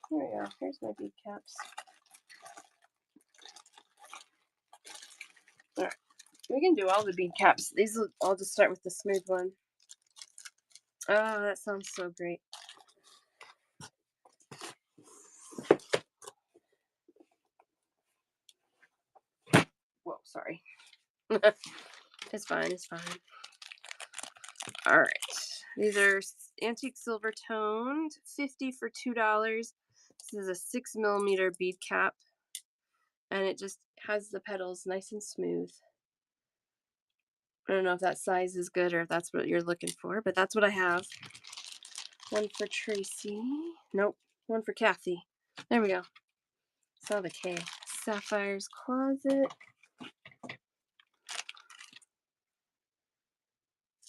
Here we go. Here's my bead caps. All right. We can do all the bead caps. These will, I'll just start with the smooth one. Oh, that sounds so great. Whoa, sorry. It's fine, it's fine. All right. These are antique silver toned, 50 for $2. This is a 6 millimeter bead cap, and it just has the petals nice and smooth. I don't know if that size is good or if that's what you're looking for, but that's what I have. One for Tracy. Nope. One for Kathy. There we go. Saw the K. Sapphire's Closet.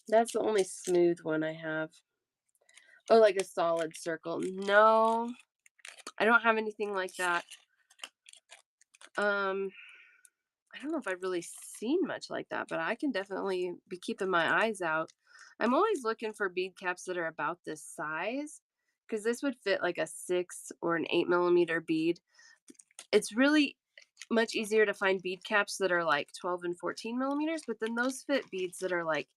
That's the only smooth one I have. Oh, like a solid circle. No, I don't have anything like that. I don't know if I've really seen much like that, but I can definitely be keeping my eyes out. I'm always looking for bead caps that are about this size because this would fit like a 6 or an 8 millimeter bead. It's really much easier to find bead caps that are like 12 and 14 millimeters, but then those fit beads that are like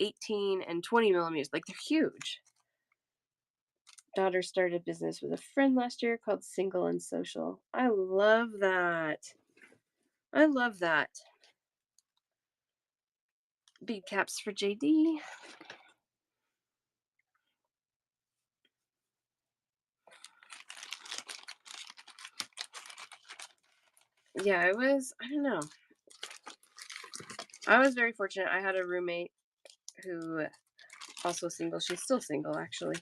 18 and 20 millimeters. Like they're huge. Daughter started business with a friend last year called Single and Social. I love that. I love that. Bead caps for JD. Yeah, I don't know. I was very fortunate. I had a roommate who also single. She's still single actually.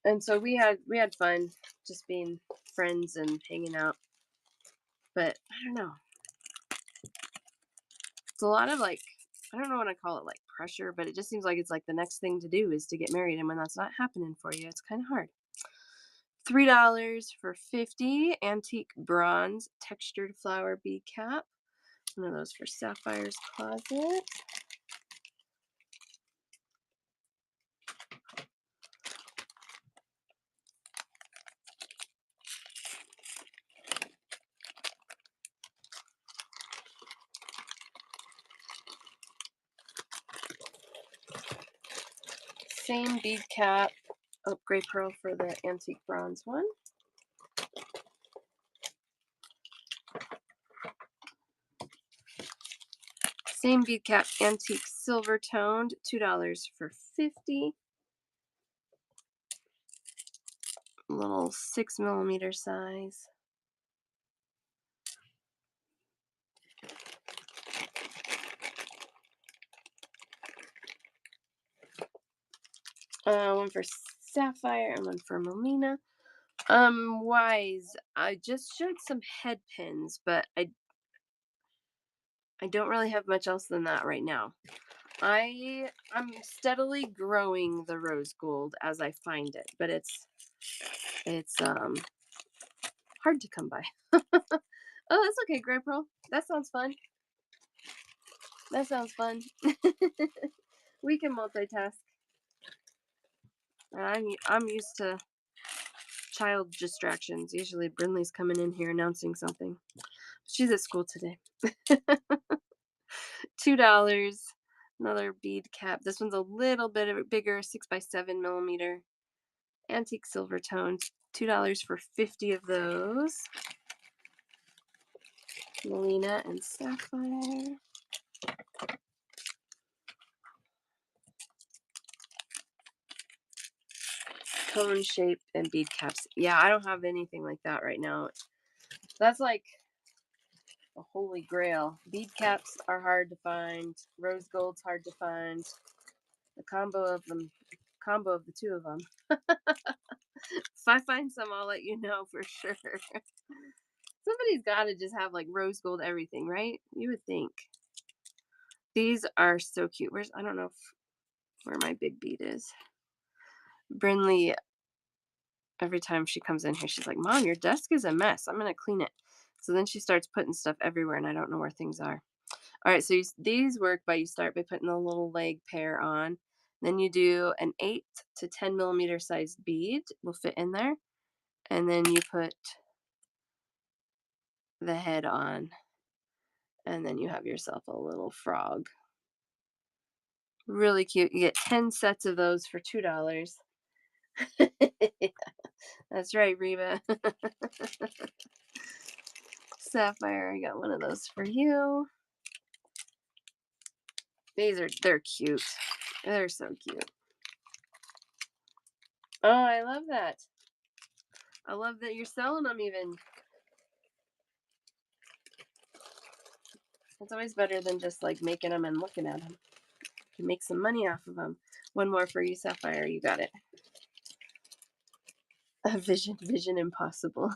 And so we had fun just being friends and hanging out. But I don't know. It's a lot of like I don't know what I call it, like pressure, but it just seems like it's like the next thing to do is to get married. And when that's not happening for you, it's kind of hard. $3 for 50 antique bronze textured flower bead cap. One of those for Sapphire's Closet. Same bead cap. Oh, gray pearl for the antique bronze one. Same bead cap, antique silver toned, $2 for 50. Little 6 millimeter size. One for Sapphire and one for Melina. Wise. I just showed some head pins, but I don't really have much else than that right now. I'm steadily growing the rose gold as I find it, but it's hard to come by. Oh, that's okay, Gray Pearl. That sounds fun. That sounds fun. We can multitask. I'm used to child distractions. Usually Brinley's coming in here announcing something. She's at school today. $2. Another bead cap. This one's a little bit bigger, 6x7 millimeter. Antique silver toned. $2 for 50 of those. Melina and Sapphire. Cone shape and bead caps. Yeah, I don't have anything like that right now. That's like a holy grail. Bead caps are hard to find. Rose gold's hard to find. The combo of the two of them. If I find some, I'll let you know for sure. Somebody's got to just have like rose gold everything, right? You would think. These are so cute. I don't know where my big bead is. Brinley, every time she comes in here, she's like, Mom, your desk is a mess. I'm going to clean it. So then she starts putting stuff everywhere and I don't know where things are. All right, so these work by you start by putting the little leg pair on. Then you do an 8 to 10 millimeter sized bead will fit in there. And then you put the head on. And then you have yourself a little frog. Really cute. You get 10 sets of those for $2. That's right, Reba. Sapphire, I got one of those for you. They're cute. They're so cute. Oh, I love that. I love that you're selling them even. It's always better than just like making them and looking at them. You can make some money off of them. One more for you, Sapphire. You got it. A vision impossible.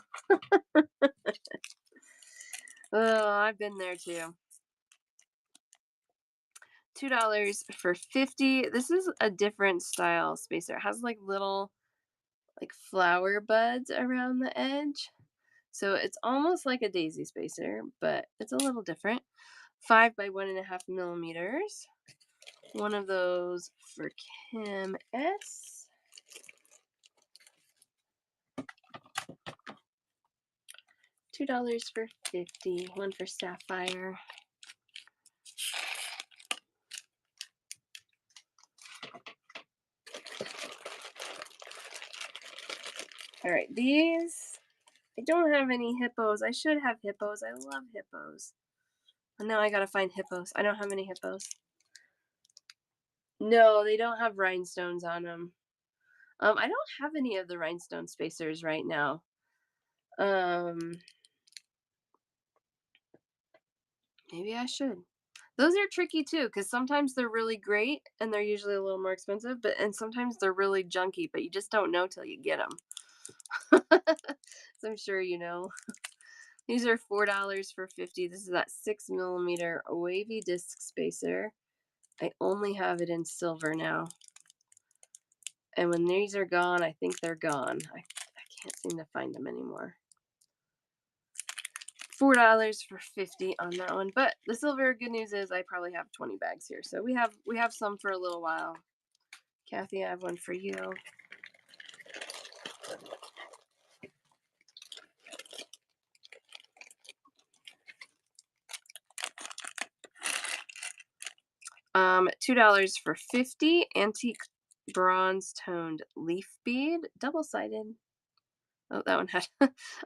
Oh, I've been there too. $2 for 50. This is a different style spacer. It has like little like flower buds around the edge. So it's almost like a daisy spacer, but it's a little different. 5 by 1.5 millimeters. One of those for Kim S. $2 for 50. One for Sapphire. All right, these, I don't have any hippos. I should have hippos. I love hippos. And now I gotta find hippos. I don't have any hippos. No, they don't have rhinestones on them. I don't have any of the rhinestone spacers right now. Maybe I should. Those are tricky too, because sometimes they're really great and they're usually a little more expensive, and sometimes they're really junky, but you just don't know till you get them. So I'm sure you know. These are $4 for 50. This is that 6 millimeter wavy disc spacer. I only have it in silver now. And when these are gone, I think they're gone. I can't seem to find them anymore. $4 for 50 on that one. But the silver, good news is I probably have 20 bags here. So we have some for a little while. Kathy, I have one for you. $2 for 50 antique bronze toned leaf bead, double sided. Oh, that one had.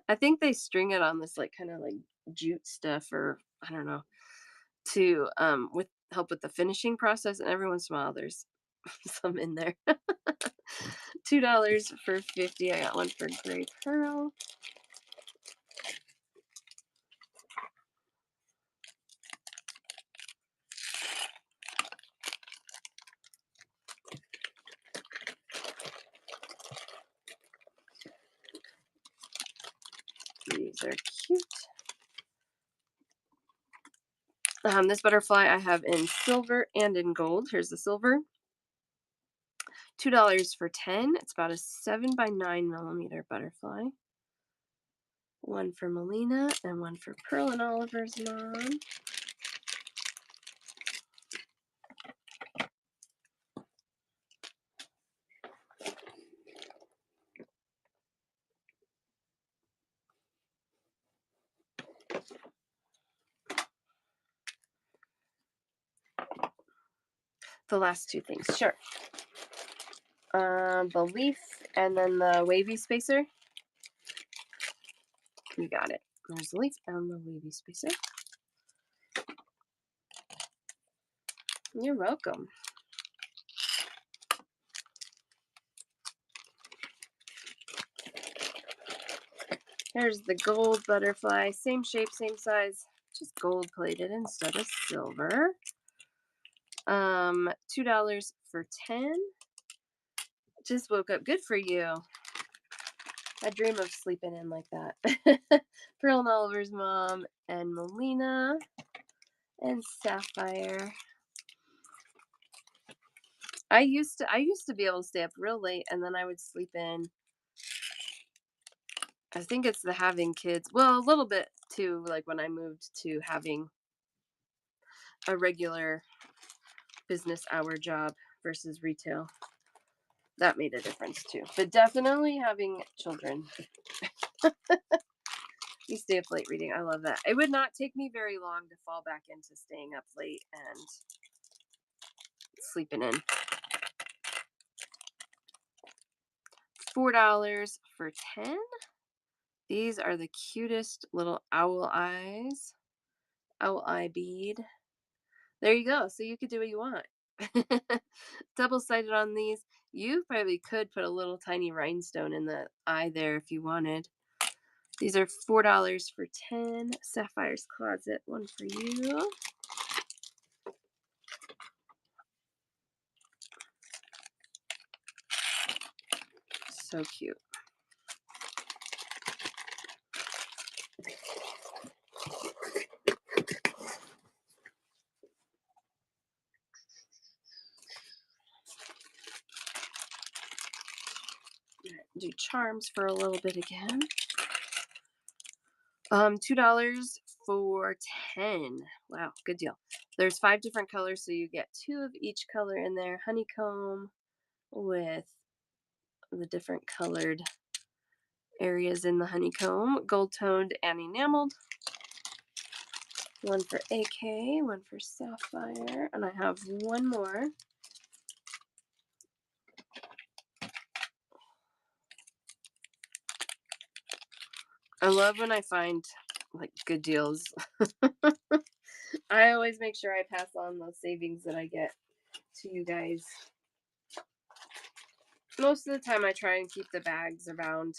I think they string it on this like kind of like jute stuff, or I don't know, to with help with the finishing process. And every once in a while, there's some in there. $2 for 50. I got one for gray pearl. These are cute. This butterfly I have in silver and in gold. Here's the silver. $2 for 10. It's about a 7 by 9 millimeter butterfly. One for Melina and one for Pearl and Oliver's mom. The last two things, sure. The leaf and then the wavy spacer. You got it. There's the leaf and the wavy spacer. You're welcome. Here's the gold butterfly. Same shape, same size, just gold plated instead of silver. $2 for 10. Just woke up. Good for you. I dream of sleeping in like that. Pearl and Oliver's mom and Melina and Sapphire. I used to be able to stay up real late and then I would sleep in. I think it's the having kids. Well, a little bit too, like when I moved to having a regular business hour job versus retail. That made a difference too. But definitely having children. You stay up late reading. I love that. It would not take me very long to fall back into staying up late and sleeping in. $4 for 10. These are the cutest little owl eyes. Owl eye bead. There you go. So you could do what you want. Double-sided on these. You probably could put a little tiny rhinestone in the eye there if you wanted. These are $4 for 10. Sapphire's Closet, one for you. So cute. Do charms for a little bit again. $2 for 10. Wow, good deal. There's 5 different colors, so you get 2 of each color in there. Honeycomb with the different colored areas in the honeycomb. Gold toned and enameled. One for AK, one for Sapphire, and I have one more. I love when I find like good deals. I always make sure I pass on those savings that I get to you guys. Most of the time I try and keep the bags around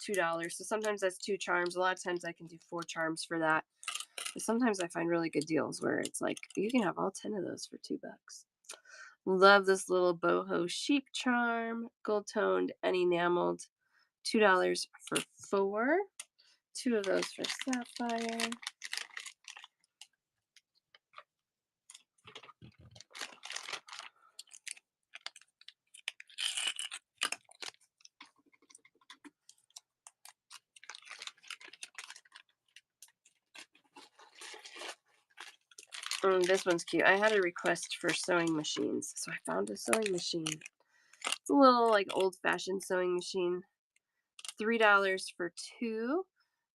$2. So sometimes that's 2 charms. A lot of times I can do 4 charms for that. Sometimes I find really good deals where it's like you can have all 10 of those for $2. Love this little boho sheep charm, gold toned and enameled. $2 for 4. 2 of those for sapphire. This one's cute. I had a request for sewing machines, so I found a sewing machine. It's a little like old-fashioned sewing machine. $3 for 2.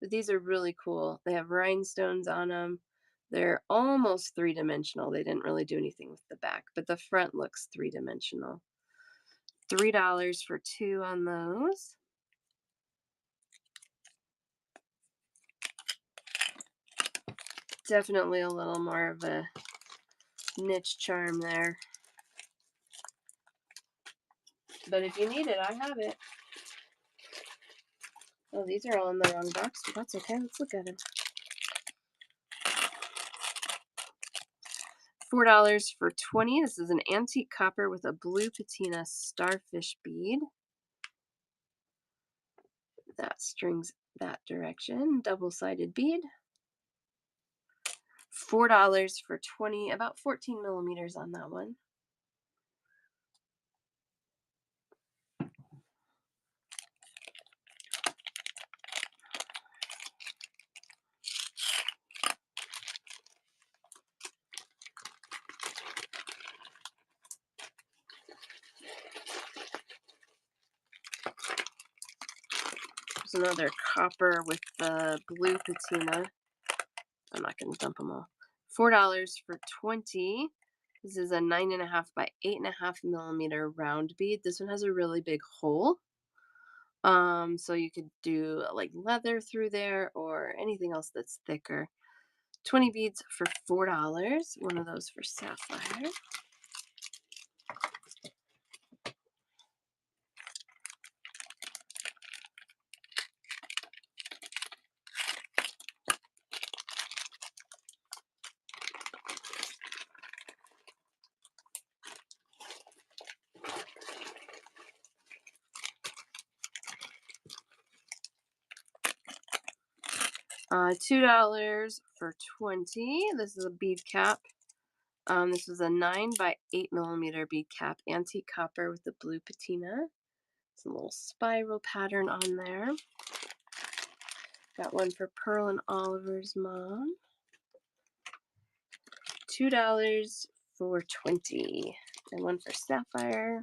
But these are really cool. They have rhinestones on them. They're almost three-dimensional. They didn't really do anything with the back, but the front looks three-dimensional. $3 for 2 on those. Definitely a little more of a niche charm there. But if you need it, I have it. Oh, these are all in the wrong box, but that's okay. Let's look at them. $4 for 20. This is an antique copper with a blue patina starfish bead. That strings that direction. Double-sided bead. $4 for 20. About 14 millimeters on that one. There's another copper with the blue patina. I'm not going to dump them all. $4 for 20. This is a 9.5 by 8.5 millimeter round bead. This one has a really big hole. So you could do like leather through there or anything else that's thicker. 20 beads for $4. One of those for sapphire. $2 for 20. This is a bead cap. This is a 9 by 8 millimeter bead cap, antique copper with the blue patina. Some little spiral pattern on there. Got one for Pearl and Oliver's mom. $2 for 20. And one for sapphire.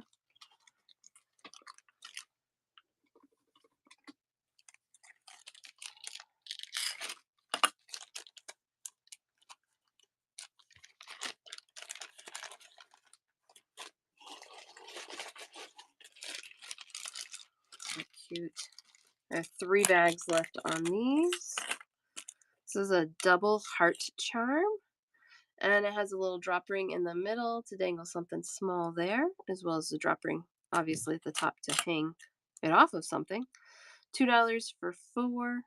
So cute. I have 3 bags left on these. This is a double heart charm. And it has a little drop ring in the middle to dangle something small there, as well as the drop ring, obviously, at the top to hang it off of something. $2 for 4.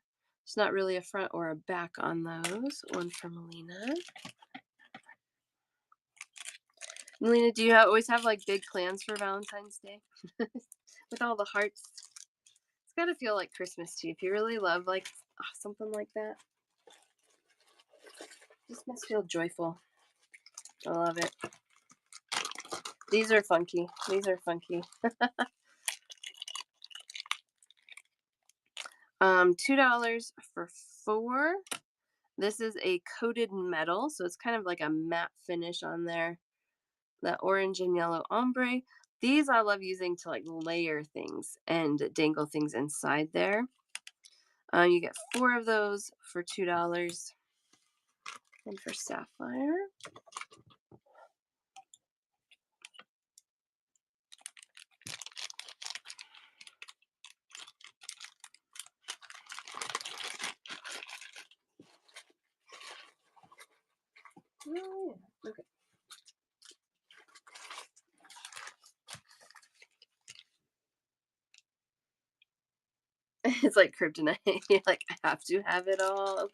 It's not really a front or a back on those. One for Melina. Melina, do you always have like big plans for Valentine's Day? With all the hearts? It's got to feel like Christmas to you. If you really love like something like that, just must feel joyful. I love it. These are funky. These are funky. $2 for 4. This is a coated metal, so it's kind of like a matte finish on there. That orange and yellow ombre. These I love using to like layer things and dangle things inside there. You get 4 of those for $2. And for sapphire. Oh, yeah. Okay. It's like kryptonite. You're like, I have to have it all.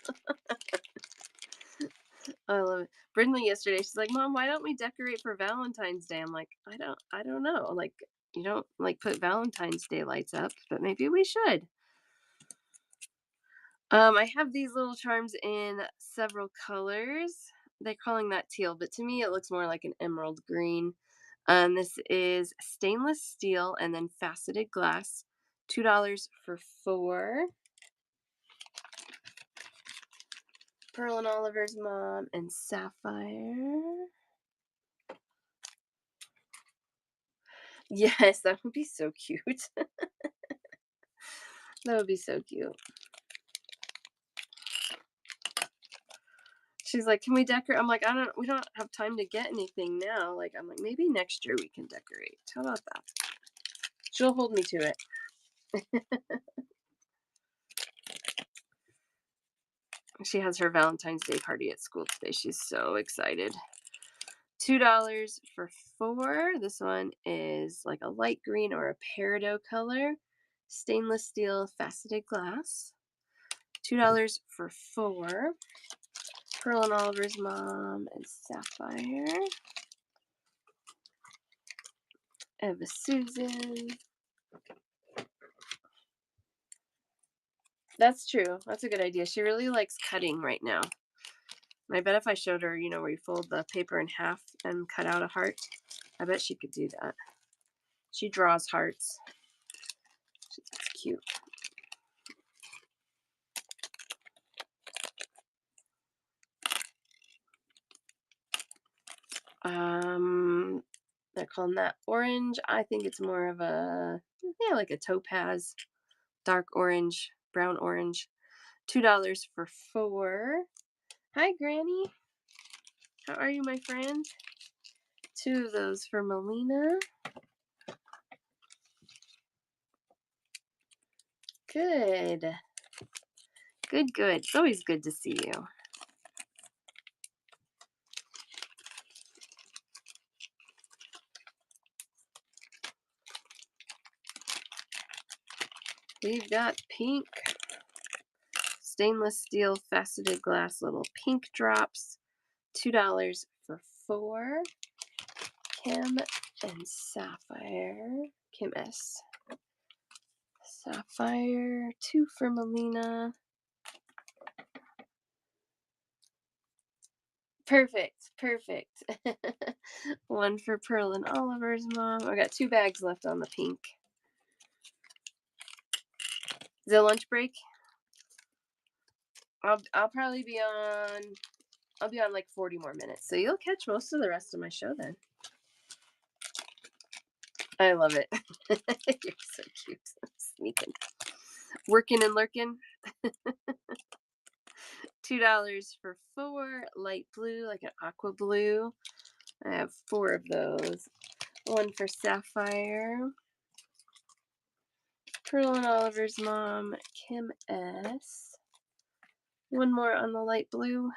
I love it. Brindley yesterday, she's like, "Mom, why don't we decorate for Valentine's Day?" I'm like, I don't know. Like, you don't like put Valentine's Day lights up, but maybe we should. I have these little charms in several colors. They're calling that teal, but to me it looks more like an emerald green. This is stainless steel and then faceted glass. $2 for four. Pearl and Oliver's mom and Sapphire. Yes, that would be so cute. That would be so cute. She's like, "Can we decorate?" I'm like, we don't have time to get anything now. Like, I'm like, maybe next year we can decorate. How about that? She'll hold me to it. She has her Valentine's Day party at school today. She's so excited. $2 for four. This one is like a light green or a peridot color. Stainless steel faceted glass. $2 for four. Pearl and Oliver's mom and Sapphire. Eva Susan. That's true. That's a good idea. She really likes cutting right now. I bet if I showed her, where you fold the paper in half and cut out a heart, I bet she could do that. She draws hearts. That's cute. They're calling that orange. I think it's more of like a topaz, dark orange, brown orange. $2 for four. Hi, Granny. How are you, my friend? Two of those for Melina. Good. Good, good. It's always good to see you. We've got pink, stainless steel faceted glass little pink drops. $2 for four. Kim and Sapphire. Kim S. Sapphire. Two for Melina. Perfect. Perfect. One for Pearl and Oliver's mom. I got 2 bags left on the pink. Is it lunch break? I'll probably be on. I'll be on like 40 more minutes, so you'll catch most of the rest of my show then. I love it. You're so cute. Sneaking, working and lurking. $2 for four. Light blue, like an aqua blue. I have 4 of those. One for Sapphire. Pearl and Oliver's mom, Kim S. One more on the light blue.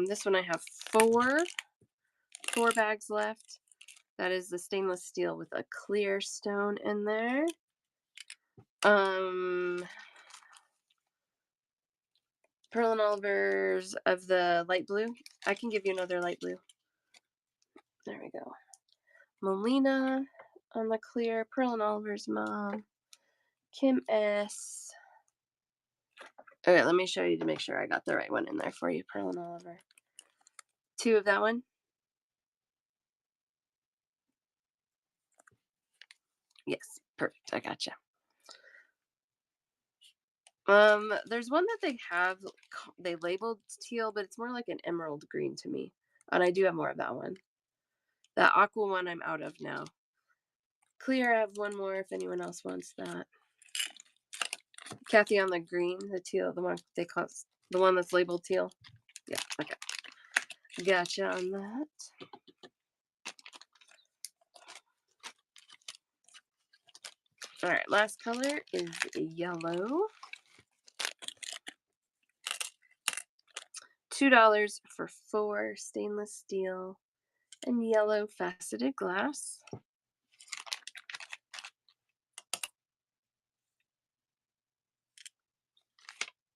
This one I have 4 bags left. That is the stainless steel with a clear stone in there. Pearl and Oliver's of the light blue. I can give you another light blue. There we go. Melina on the clear. Pearl and Oliver's mom. Kim S. Okay, let me show you to make sure I got the right one in there for you, Pearl and Oliver. 2 of that one. Yes, perfect. I gotcha. There's one that they labeled teal, but it's more like an emerald green to me. And I do have more of that one. That aqua one I'm out of now. Clear, I have one more if anyone else wants that. Kathy on the green, the teal, the one they call the one that's labeled teal. Yeah, okay. Gotcha on that. All right, last color is yellow. $2 for 4 stainless steel and yellow faceted glass.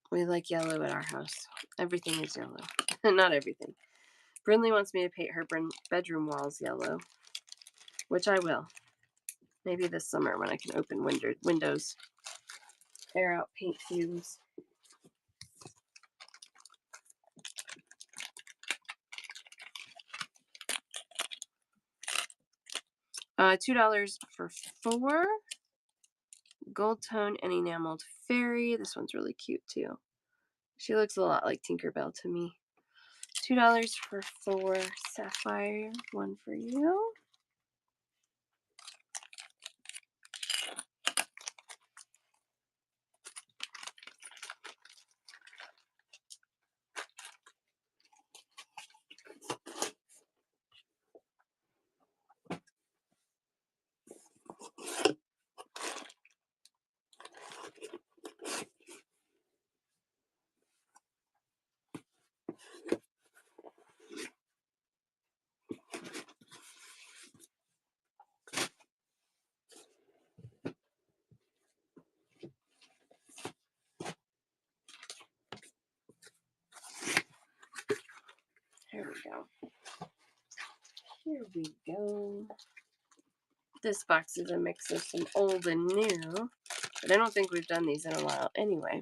We like yellow at our house. Everything is yellow. Not everything. Brinley wants me to paint her bedroom walls yellow, which I will. Maybe this summer when I can open windows, air out paint fumes. $2 for 4 gold tone and enameled fairy. This one's really cute too. She looks a lot like Tinkerbell to me. $2 for 4 sapphire. One for you. Here we go. Here we go. This box is a mix of some old and new, but I don't think we've done these in a while anyway.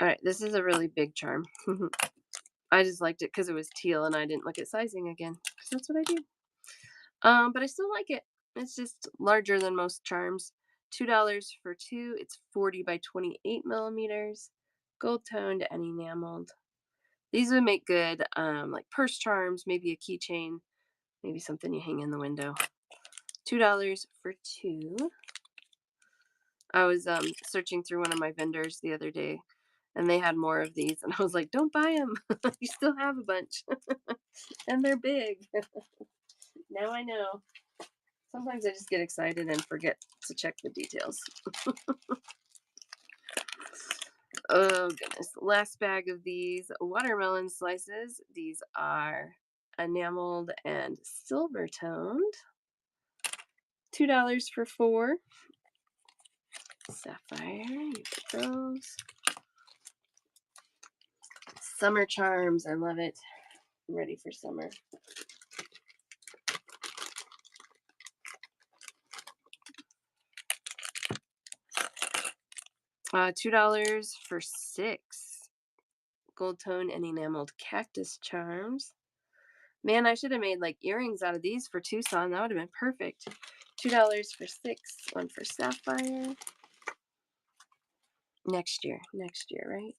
All right, this is a really big charm. I just liked it because it was teal and I didn't look at sizing again because that's what I do. But I still like it. It's just larger than most charms. $2 for 2. It's 40 by 28 millimeters, gold toned and enameled. These would make good like purse charms, maybe a keychain, maybe something you hang in the window. $2 for 2. I was searching through one of my vendors the other day, and they had more of these, and I was like, "Don't buy them. You still have a bunch, and they're big." Now I know. Sometimes I just get excited and forget to check the details. Oh goodness! Last bag of these watermelon slices. These are enameled and silver toned. $2 for 4. Sapphire, you get those. Summer charms, I love it. I'm ready for summer. $2 for 6 gold tone and enameled cactus charms. Man, I should have made like earrings out of these for Tucson. That would have been perfect. $2 for 6. One for sapphire. Next year, right?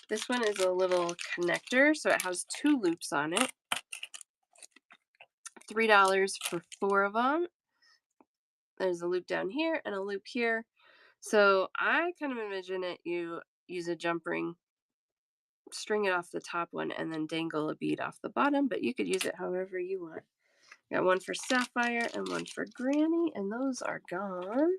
This one is a little connector, so it has 2 loops on it. $3 for 4 of them. There's a loop down here and a loop here. So I kind of envision it, you use a jump ring, string it off the top one, and then dangle a bead off the bottom, but you could use it however you want. Got one for sapphire and one for granny, and those are gone.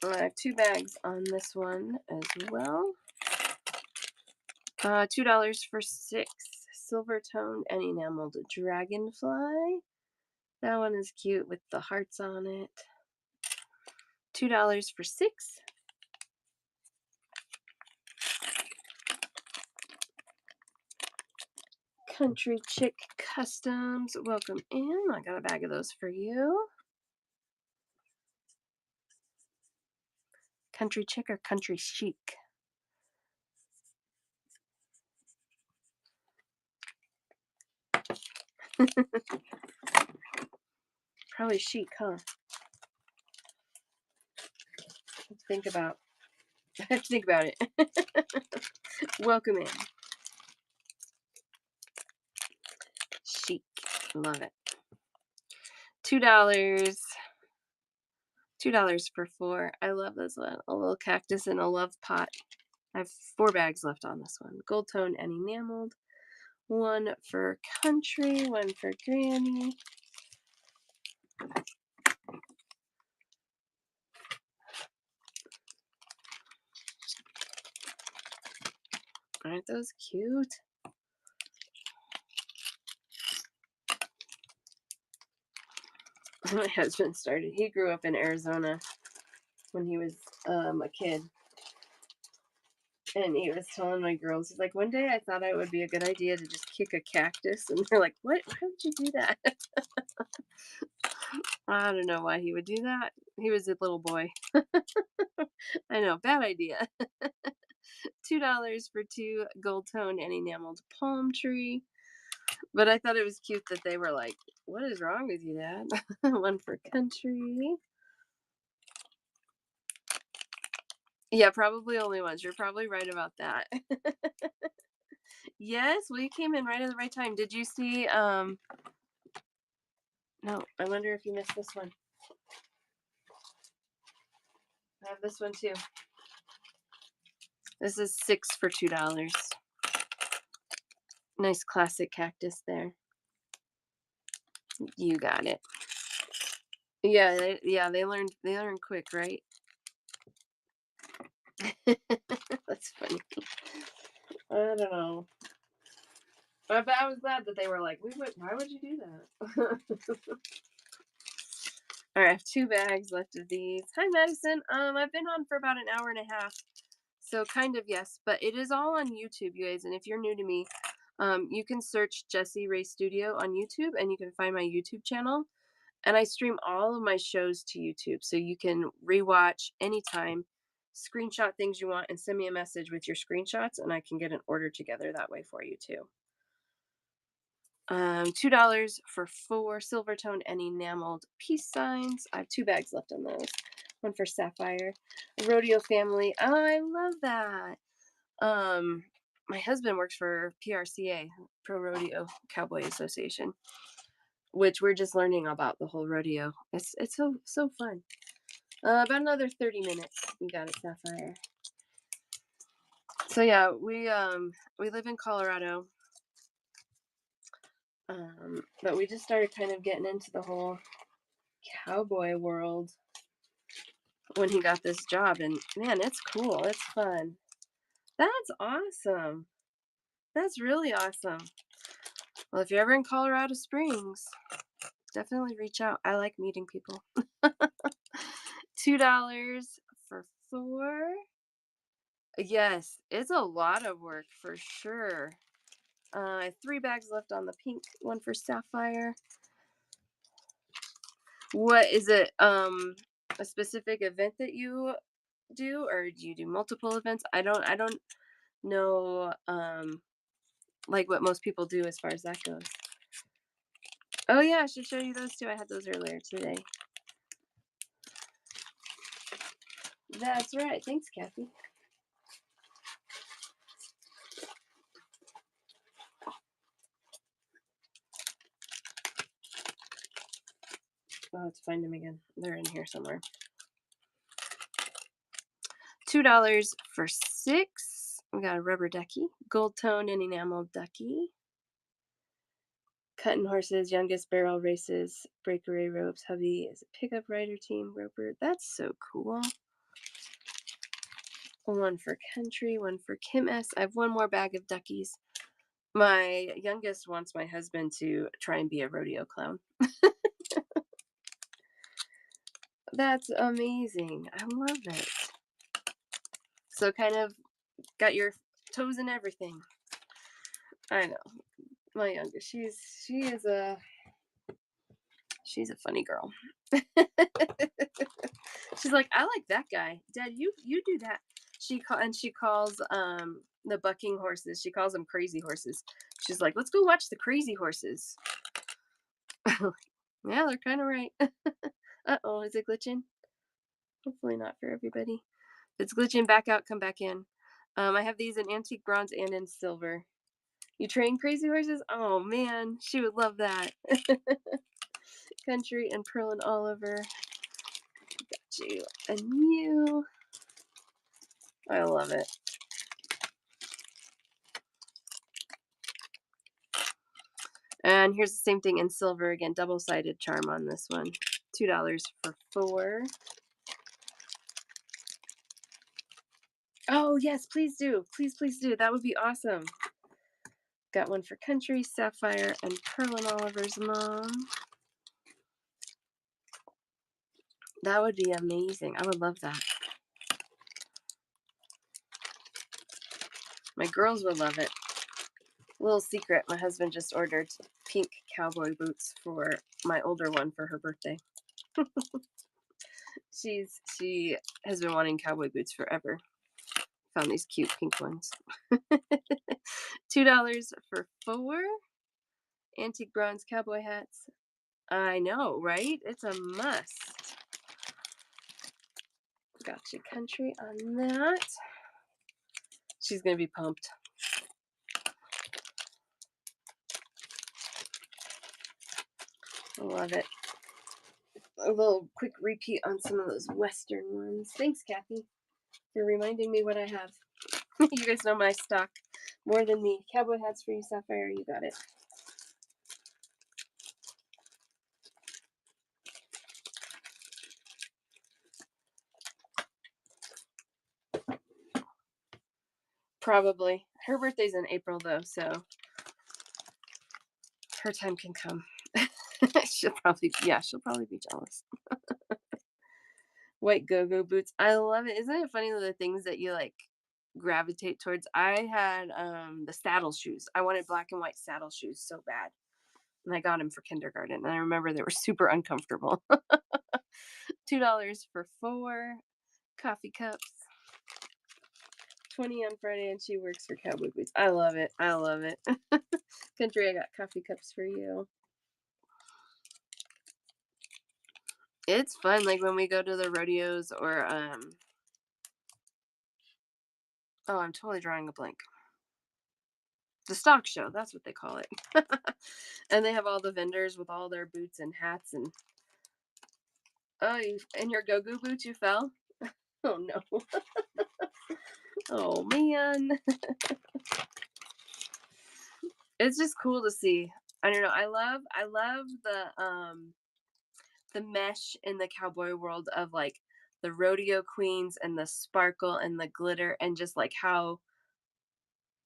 I have 2 bags on this one as well. $2 for 6 silver toned and enameled dragonfly. That one is cute with the hearts on it. $2 for 6. Country Chick Customs. Welcome in. I got a bag of those for you. Country Chick or Country Chic? Probably chic, huh? Let's think about. I have to think about it. Welcome in. Chic. Love it. $2. $2 for 4. I love this one. A little cactus in a love pot. I have 4 bags left on this one. Gold tone and enameled. One for country, one for granny. Aren't those cute? My husband started. He grew up in Arizona when he was a kid. And he was telling my girls, he's like, one day I thought it would be a good idea to just kick a cactus. And they're like, what? Why would you do that? I don't know why he would do that. He was a little boy. I know, bad idea. $2 for 2 gold tone and enameled palm tree. But I thought it was cute that they were like, what is wrong with you, Dad? One for country. Yeah, probably only once. You're probably right about that. Yes, well, you came in right at the right time. Did you see, no, I wonder if you missed this one. I have this one too. This is 6 for $2. Nice classic cactus there. You got it. Yeah, they learn quick, right? That's funny. I don't know. But I was glad that they were like, why would you do that? All right, I have 2 bags left of these. Hi, Madison. I've been on for about an hour and a half. So kind of yes, but it is all on YouTube, you guys. And if you're new to me, you can search Jessie Rae Studio on YouTube and you can find my YouTube channel. And I stream all of my shows to YouTube. So you can rewatch anytime, screenshot things you want, and send me a message with your screenshots, and I can get an order together that way for you too. $2 for 4 silver tone and enameled peace signs. I have 2 bags left on those. One for sapphire. Rodeo family. Oh, I love that. Um, my husband works for PRCA, Pro Rodeo Cowboy Association, which we're just learning about the whole rodeo. It's so fun. About another 30 minutes. You got it, Sapphire. So yeah, we live in Colorado. But we just started kind of getting into the whole cowboy world when he got this job, and man, it's cool. It's fun. That's awesome. That's really awesome. Well, if you're ever in Colorado Springs, definitely reach out. I like meeting people. $2 for 4. Yes, it's a lot of work for sure. I have 3 bags left on the pink, one for sapphire. What is it? A specific event that you do, or do you do multiple events? I don't know like what most people do as far as that goes. Oh yeah, I should show you those too. I had those earlier today. That's right. Thanks, Kathy. Oh, let's find them again. They're in here somewhere. $2 for 6. We got a rubber ducky, gold tone and enameled ducky. Cutting horses, youngest barrel races, breakaway ropes. Hubby is a pickup rider team roper. That's so cool. One for country, one for Kim S. I have one more bag of duckies. My youngest wants my husband to try and be a rodeo clown. That's amazing. I love it. So kind of got your toes in everything. I know. My youngest, she's a funny girl. She's like, I like that guy. Dad, you do that. She calls the bucking horses. She calls them crazy horses. She's like, let's go watch the crazy horses. Yeah, they're kind of right. Uh-oh, is it glitching? Hopefully not for everybody. It's glitching back out, come back in. I have these in antique bronze and in silver. You train crazy horses? Oh man, she would love that. Country and Pearl and Oliver. Got you a new. I love it. And here's the same thing in silver again, double-sided charm on this one. $2 for 4. Oh, yes, please do. Please, please do. That would be awesome. Got one for Country, Sapphire, and Pearl and Oliver's mom. That would be amazing. I would love that. My girls would love it. Little secret, my husband just ordered pink cowboy boots for my older one for her birthday. She has been wanting cowboy boots forever. Found these cute pink ones. $2 for 4 antique bronze cowboy hats. I know, right? It's a must. Got you Country on that. She's gonna be pumped. I love it. A little quick repeat on some of those Western ones. Thanks, Kathy, for reminding me what I have. You guys know my stock more than me. Cowboy hats for you, Sapphire. You got it. Probably. Her birthday's in April, though, so her time can come. she'll probably be jealous. White go-go boots. I love it. Isn't it funny the things that you like gravitate towards? I had the saddle shoes. I wanted black and white saddle shoes so bad. And I got them for kindergarten. And I remember they were super uncomfortable. $2 for 4 coffee cups. 20 on Friday, and she works for Cowboy Boots. I love it. I love it. Country, I got coffee cups for you. It's fun, like when we go to the rodeos or oh, I'm totally drawing a blank. The stock show, that's what they call it. And they have all the vendors with all their boots and hats and oh, you in your go-go boots you fell? Oh no. Oh man. It's just cool to see. I don't know. I love the mesh in the cowboy world of like the rodeo queens and the sparkle and the glitter and just like how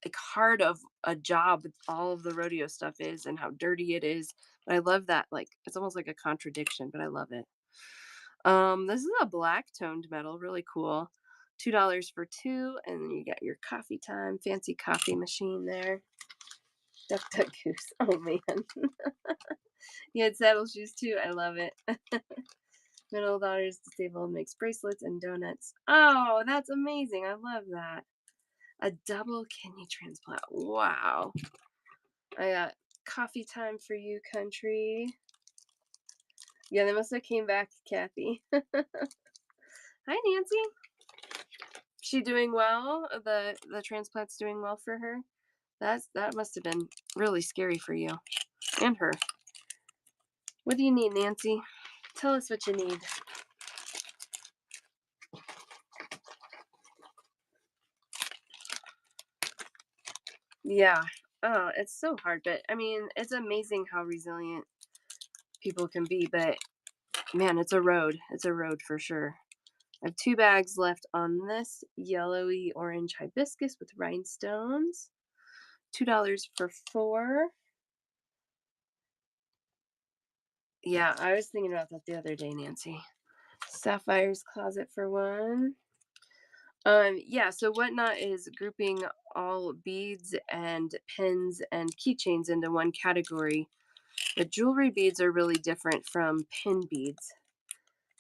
like hard of a job all of the rodeo stuff is and how dirty it is. But I love that. Like it's almost like a contradiction, but I love it. This is a black toned metal, really cool. $2 for 2, and then you got your coffee time, fancy coffee machine there. Duck duck goose. Oh man. You had saddle shoes too. I love it. Middle daughter's disabled, makes bracelets and donuts. Oh, that's amazing. I love that. A double kidney transplant. Wow. I got coffee time for you, Country. Yeah, they must have came back, Kathy. Hi, Nancy. She doing well? The transplant's doing well for her? That must have been really scary for you and her. What do you need, Nancy? Tell us what you need. Yeah. Oh, it's so hard, but I mean, it's amazing how resilient people can be, but man, it's a road. It's a road for sure. I have 2 bags left on this yellowy orange hibiscus with rhinestones. $2 for 4. Yeah, I was thinking about that the other day, Nancy. Sapphire's closet for 1. Yeah, so Whatnot is grouping all beads and pins and keychains into one category. The jewelry beads are really different from pin beads.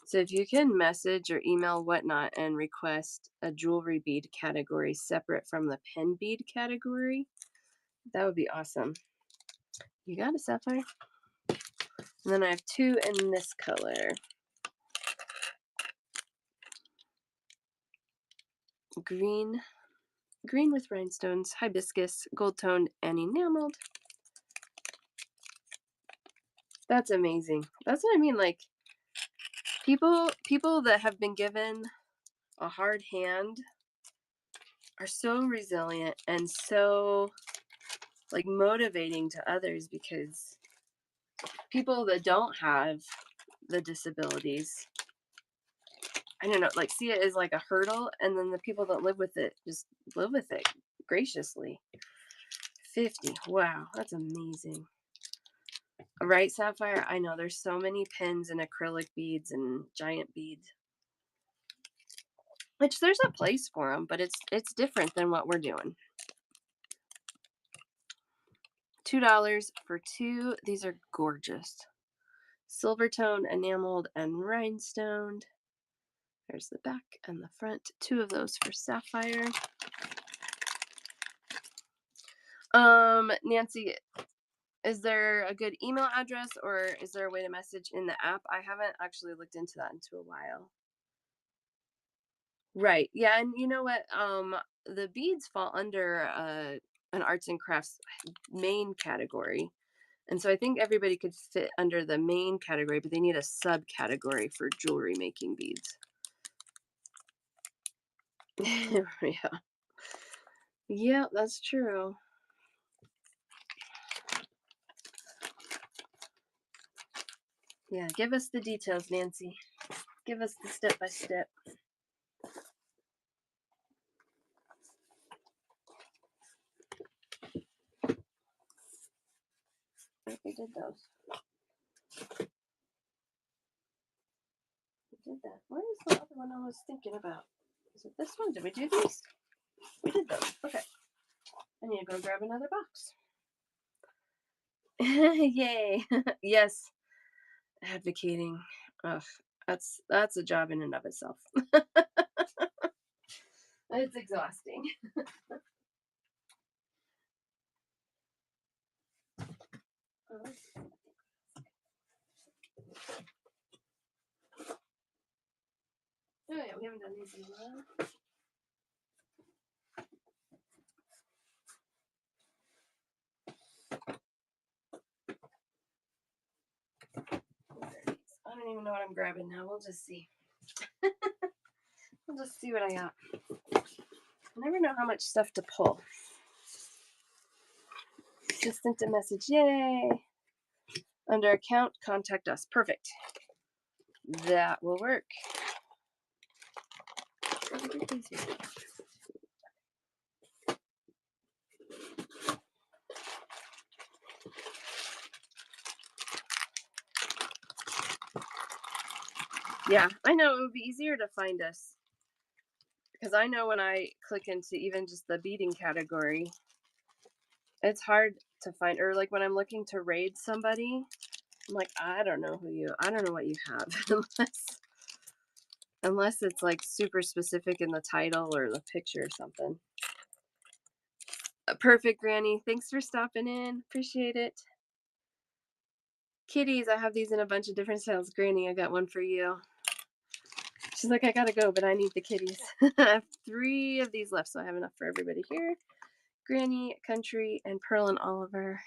So if you can message or email Whatnot and request a jewelry bead category separate from the pin bead category, that would be awesome. You got it, Sapphire. And then I have 2 in this color. green, green with rhinestones, hibiscus, gold toned, and enameled. That's amazing. That's what I mean. Like people that have been given a hard hand are so resilient and so like motivating to others because people that don't have the disabilities, I don't know, like see it as like a hurdle, and then the people that live with it just live with it graciously. 50. Wow, that's amazing. Right, Sapphire? I know there's so many pins and acrylic beads and giant beads. Which there's a place for them, but it's different than what we're doing. $2 for two. These are gorgeous. Silver tone, enameled, and rhinestoned. There's the back and the front. Two of those for Sapphire. Nancy, is there a good email address or is there a way to message in the app? I haven't actually looked into that into a while. Right. Yeah, and you know what? The beads fall under an arts and crafts main category. And so I think everybody could fit under the main category, but they need a subcategory for jewelry making beads. Yeah. Yeah, that's true. Yeah, give us the details, Nancy. Give us the step by step. I think we did those. We did that. What is the other one I was thinking about? Is it this one? Did we do these? We did those. Okay. I need to go grab another box. Yay. Yes. Advocating. Ugh, that's a job in and of itself. It's exhausting. Oh, yeah, we haven't done these in a while. I don't even know what I'm grabbing now. We'll just see. We'll just see what I got. I never know how much stuff to pull. Just sent a message. Yay. Under account, contact us. Perfect. That will work. Yeah, I know it would be easier to find us because I know when I click into even just the beading category, it's hard to find, or like when I'm looking to raid somebody, I'm like, I don't know what you have unless it's like super specific in the title or the picture or something. Perfect, Granny. Thanks for stopping in. Appreciate it. Kitties, I have these in a bunch of different styles. Granny, I got one for you. She's like, I gotta go, but I need the kitties. I have 3 of these left, so I have enough for everybody here. Granny, Country, and Pearl and Oliver.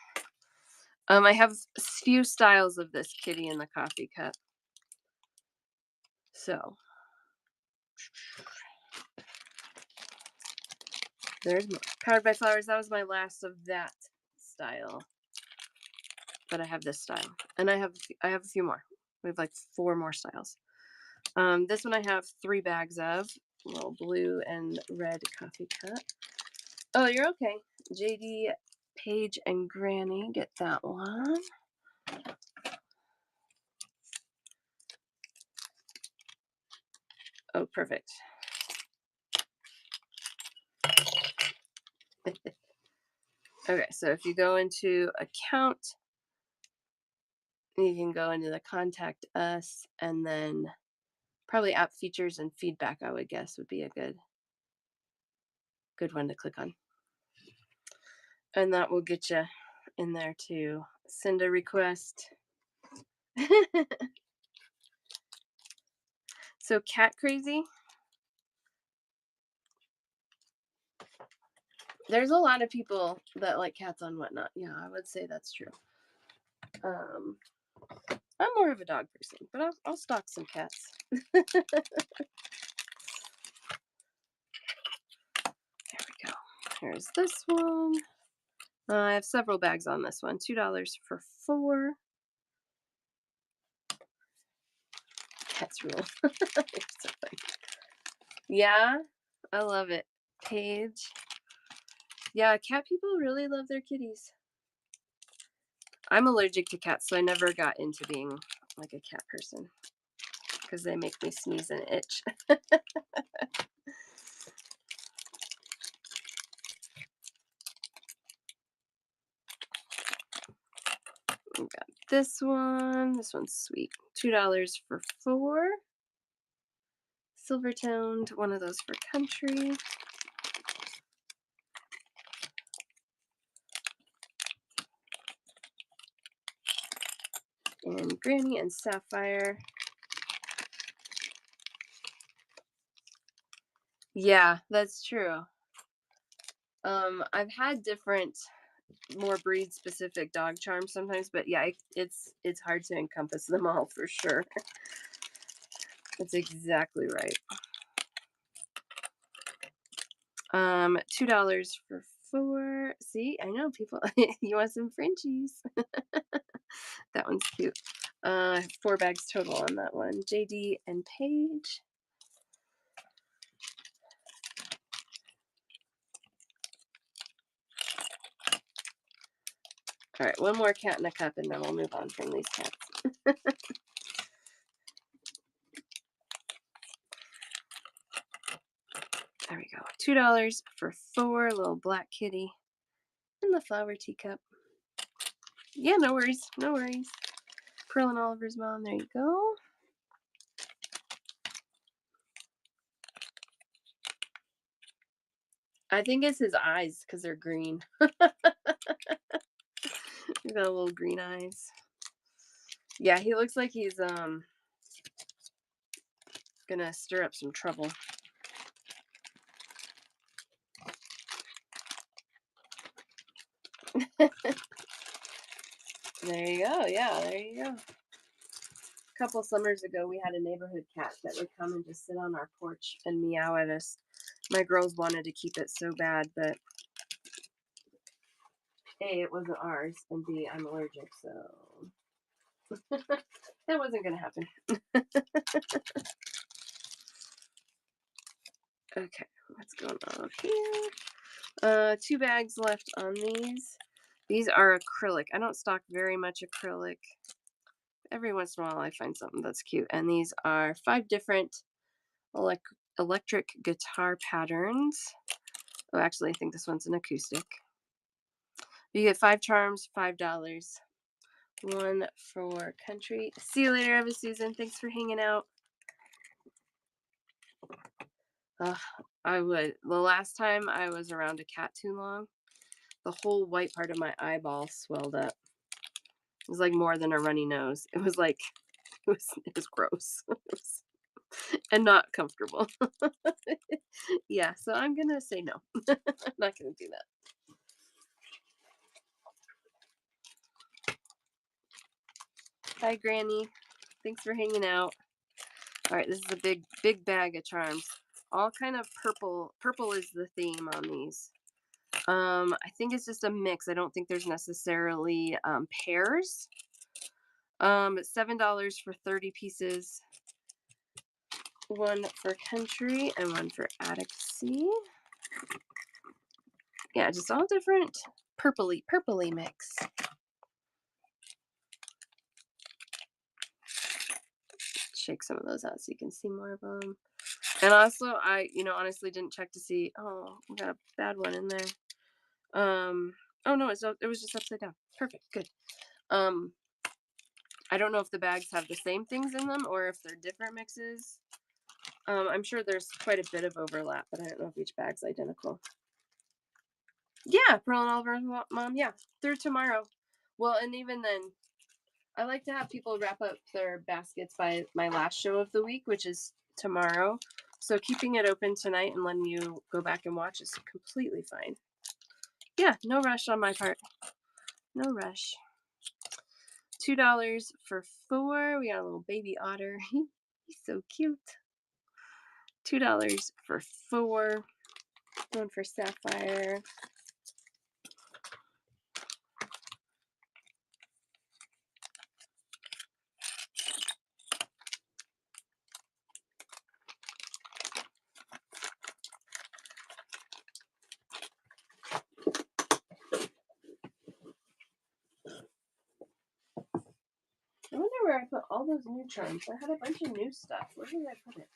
I have a few styles of this kitty in the coffee cup. So there's more. Powered by Flowers. That was my last of that style. But I have this style, and I have a few more. We have like 4 more styles. This one I have 3 bags of. Little blue and red coffee cup. Oh, you're okay. JD, Paige, and Granny get that one. Oh, perfect. Okay, so if you go into account, you can go into the contact us, and then probably app features and feedback, I would guess, would be a good one to click on. And that will get you in there to send a request. So Cat Crazy, There's a lot of people that like cats on Whatnot. Yeah, I would say that's true. Um, I'm more of a dog person, but I'll stock some cats. There we go. Here's this one. I have several bags on this one. $2 for 4. Cats rule. You're so funny. Yeah, I love it. Paige. Yeah, cat people really love their kitties. I'm allergic to cats, so I never got into being like a cat person because they make me sneeze and itch. We got this one. This one's sweet. $2 for 4. Silver toned, one of those for country. And Granny and Sapphire. Yeah, that's true. I've had different, more breed specific dog charms sometimes, but yeah, it's hard to encompass them all for sure. That's exactly right. $2 for 4. See, I know people. You want some Frenchies? That one's cute. 4 bags total on that one. JD and Paige. All right, one more cat in a cup, and then we'll move on from these cats. There we go. $2 for 4. Little black kitty in the flower teacup. Yeah, no worries. No worries. Pearl and Oliver's mom. There you go. I think it's his eyes because they're green. He's got little green eyes. Yeah, he looks like he's gonna stir up some trouble. There you go. Yeah, there you go. A couple summers ago, we had a neighborhood cat that would come and just sit on our porch and meow at us. My girls wanted to keep it so bad, but A, it wasn't ours, and B, I'm allergic, so that wasn't gonna happen. Okay, what's going on here? 2 bags left on these. These are acrylic. I don't stock very much acrylic. Every once in a while, I find something that's cute. And these are 5 different electric guitar patterns. Oh, actually, I think this one's an acoustic. You get 5 charms, $5. One for country. See you later, Eva Susan. Thanks for hanging out. I would. The last time I was around a cat too long, the whole white part of my eyeball swelled up. It was like more than a runny nose. It was like it was gross. And not comfortable. Yeah, so I'm gonna say no. I'm not gonna do that. Bye, Granny. Thanks for hanging out. All right, this is a big bag of charms. All kind of purple. Purple is the theme on these. I think it's just a mix. I don't think there's necessarily pairs. $7 for 30 pieces. One for country and one for Attic Sea. Yeah, just all different purpley mix. Shake some of those out so you can see more of them. And also, I, honestly didn't check to see. Oh, we got a bad one in there. Oh no, it was just upside down. Perfect, good. I don't know if the bags have the same things in them or if they're different mixes. I'm sure there's quite a bit of overlap, but I don't know if each bag's identical. Yeah, Pearl and Oliver's mom. Yeah, through tomorrow. Well, and even then, I like to have people wrap up their baskets by my last show of the week, which is tomorrow. So keeping it open tonight and letting you go back and watch is completely fine. Yeah, no rush on my part. No rush. $2 for 4. We got a little baby otter. He's so cute. $2 for 4. Going for sapphire. I wonder where I put all those neutrons. I had a bunch of new stuff. Where did I put it?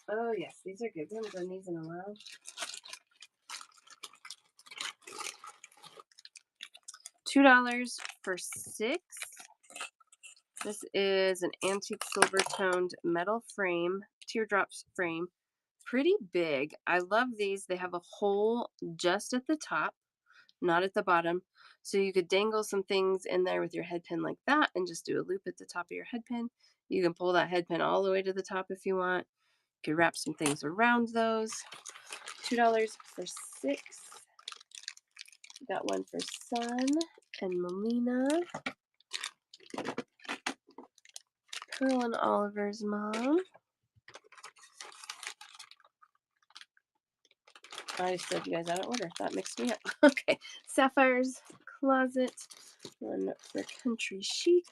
Oh, yes. These are good. We haven't done these in a while. $2 for 6. This is an antique silver toned metal frame, teardrops frame. Pretty big. I love these. They have a hole just at the top, not at the bottom. So you could dangle some things in there with your head pin like that and just do a loop at the top of your head pin. You can pull that head pin all the way to the top if you want. You could wrap some things around those. $2 for 6. Got one for Sun and Melina. Pearl and Oliver's mom. I just said you guys out of order. That mixed me up. Okay. Sapphire's Closet. One for Country Chic.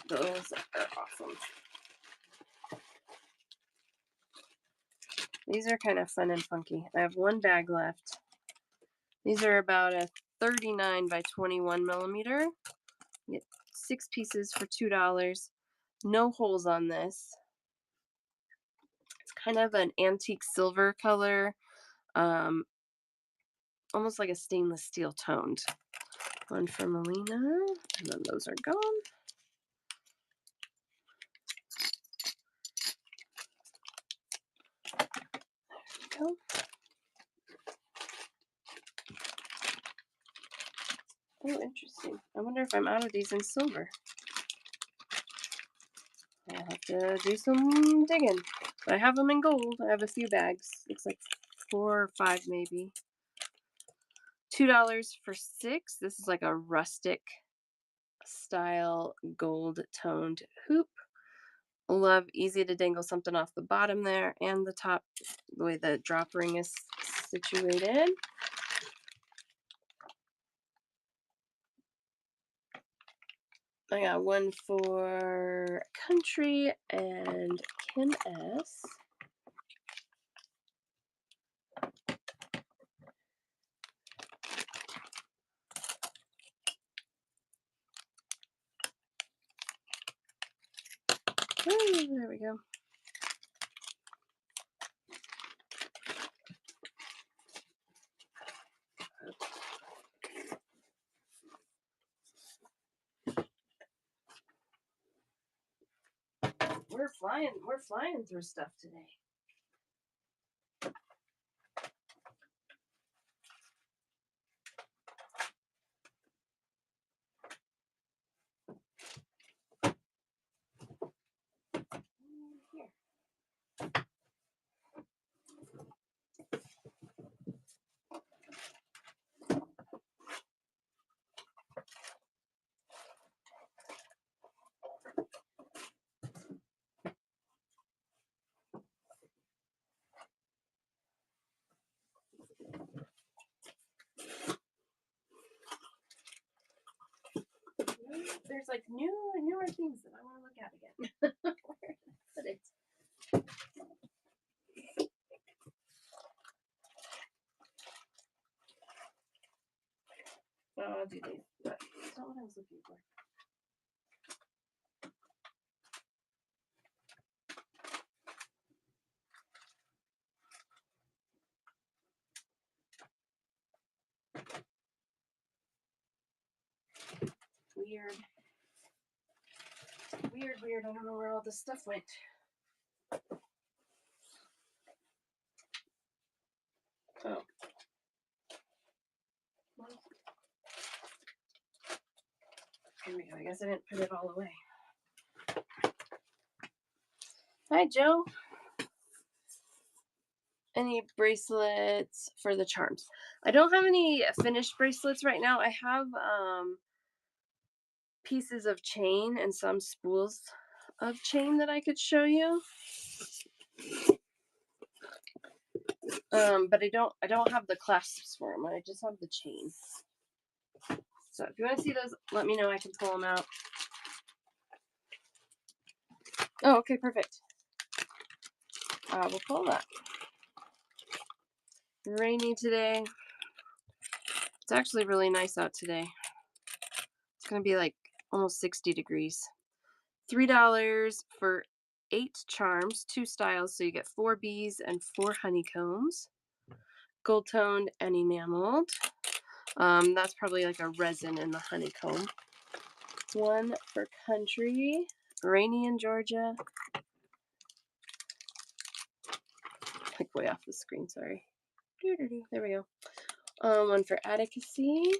Those are awesome. These are kind of fun and funky. I have one bag left. These are about a 39 by 21 millimeter. You get 6 pieces for $2. No holes on this. It's kind of an antique silver color, almost like a stainless steel toned. One for Melina, and then those are gone. There we go. Oh, interesting. I wonder if I'm out of these in silver. I'll have to do some digging. But I have them in gold. I have a few bags. Looks like 4 or 5 maybe. $2 for 6. This is like a rustic style gold toned hoop. Love easy to dangle something off the bottom there and the top, the way the drop ring is situated. I got one for Country and Kim S. Oh, there we go. We're flying through stuff today. Here. There's like newer things that I want to look at again. Where did I put it? Oh, I'll do these. But that's not what I was looking for. Weird. Weird. I don't know where all this stuff went. Oh. Well, here we go. I guess I didn't put it all away. Hi, Joe. Any bracelets for the charms? I don't have any finished bracelets right now. I have pieces of chain and some spools of chain that I could show you. But I don't have the clasps for them. I just have the chain. So if you want to see those, let me know. I can pull them out. Oh, okay, perfect. We'll pull that. Rainy today. It's actually really nice out today. It's gonna be like almost 60 degrees. $3 for 8 charms, 2 styles, so you get 4 bees and 4 honeycombs. Gold toned and enameled. That's probably like a resin in the honeycomb. 1 for country. Rainy in Georgia. Like way off the screen, sorry. There we go. 1 for advocacy.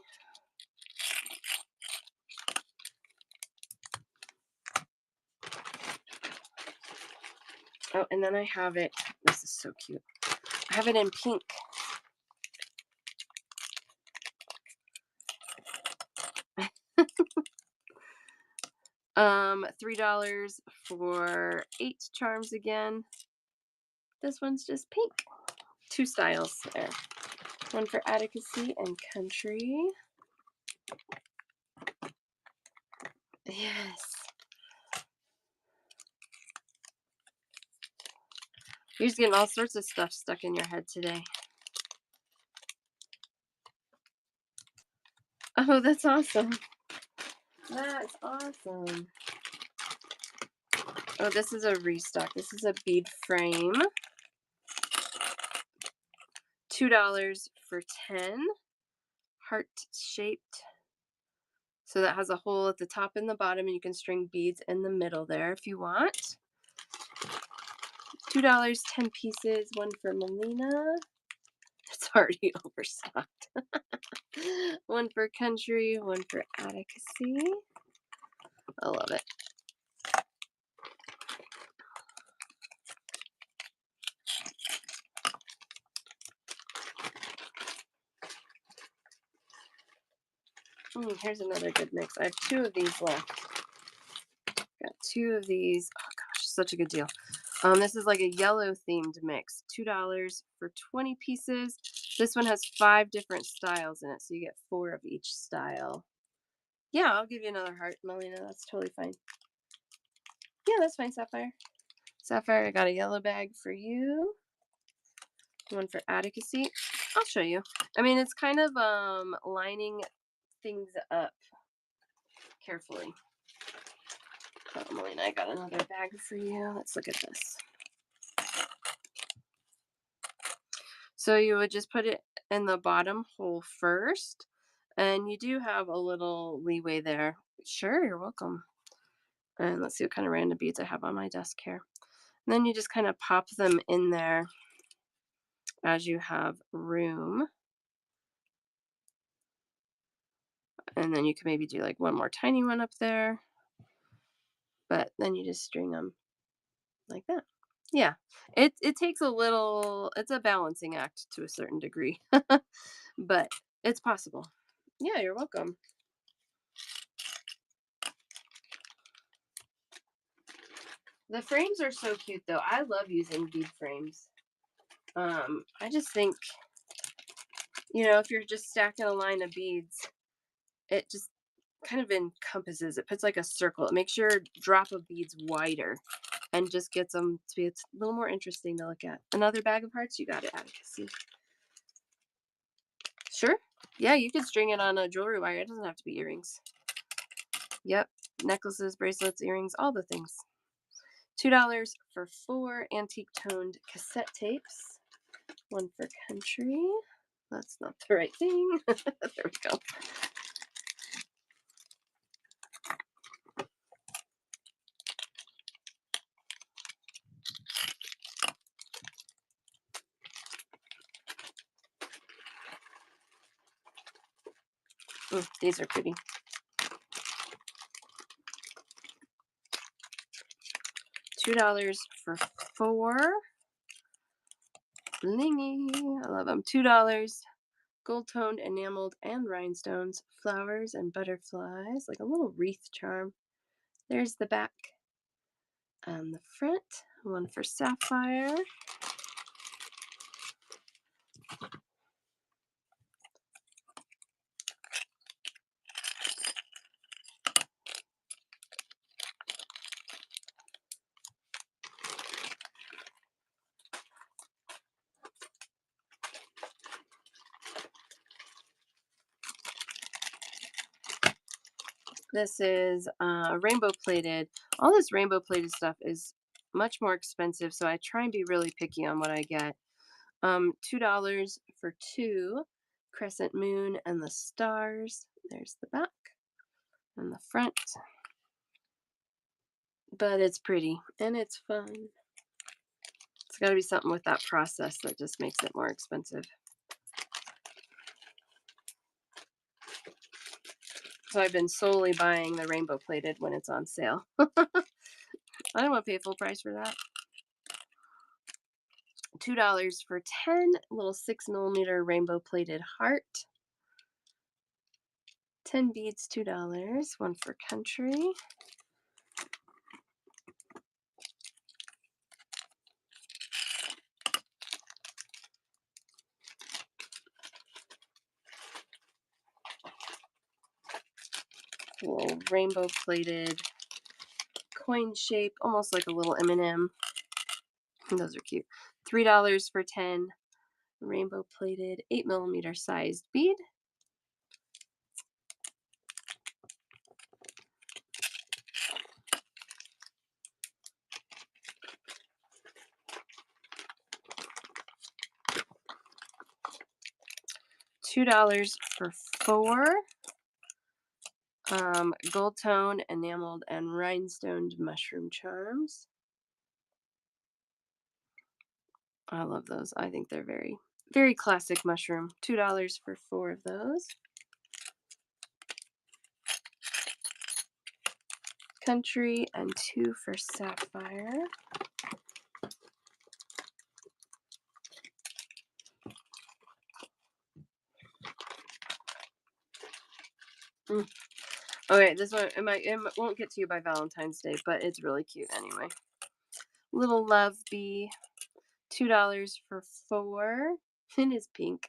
Oh, and then I have it. This is so cute. I have it in pink. $3 for 8 charms again. This one's just pink. 2 styles there. 1 for advocacy and country. Yes. You're just getting all sorts of stuff stuck in your head today. Oh, that's awesome. That's awesome. Oh, this is a restock. This is a bead frame. $2 for 10. Heart shaped. So that has a hole at the top and the bottom, and you can string beads in the middle there if you want. $2, 10 pieces. 1 for Melina. It's already overstocked. 1 for country, 1 for advocacy. I love it. Here's another good mix. I have 2 of these left. Got 2 of these. Oh gosh, such a good deal. This is like a yellow themed mix. $2 for 20 pieces. This one has 5 different styles in it, so you get 4 of each style. Yeah, I'll give you another heart, Melina. That's totally fine. Yeah, that's fine, Sapphire. Sapphire, I got a yellow bag for you. 1 for advocacy. I'll show you. I mean, it's kind of lining things up carefully. Melina, I got another bag for you. Let's look at this. So you would just put it in the bottom hole first, and you do have a little leeway there. Sure, you're welcome. And let's see what kind of random beads I have on my desk here. And then you just kind of pop them in there as you have room. And then you can maybe do like one more tiny one up there. But then you just string them like that. Yeah, it takes a little, it's a balancing act to a certain degree, but it's possible. Yeah, you're welcome. The frames are so cute though. I love using bead frames. I just think, if you're just stacking a line of beads, it just kind of encompasses, it puts like a circle. It makes your drop of beads wider and just gets them to be a little more interesting to look at. Another bag of hearts, you got it, advocacy. Sure. Yeah, you could string it on a jewelry wire. It doesn't have to be earrings. Yep. Necklaces, bracelets, earrings, all the things. $2 for 4 antique toned cassette tapes. 1 for country. That's not the right thing. There we go. These are pretty. $2 for 4. Blingy. I love them. $2. Gold toned, enameled, and rhinestones, flowers and butterflies, like a little wreath charm. There's the back and the front. One for sapphire. This is rainbow plated. All this rainbow plated stuff is much more expensive, so I try and be really picky on what I get. $2 for 2 crescent moon and the stars. There's the back and the front. But it's pretty and it's fun. It's got to be something with that process that just makes it more expensive. So I've been solely buying the rainbow plated when it's on sale. I don't want to pay full price for that. $2 for 10 little 6mm rainbow plated heart. 10 beads, $2. One for country. Little rainbow plated coin shape, almost like a little M&M. Those are cute. $3 for 10 rainbow plated 8mm sized bead. $2 for 4 gold tone, enameled, and rhinestoned mushroom charms. I love those. I think they're very, very classic mushroom. $2 for 4 of those. Country and 2 for sapphire. Okay, this one it won't get to you by Valentine's Day, but it's really cute anyway. Little love bee, $2 for 4. It is pink.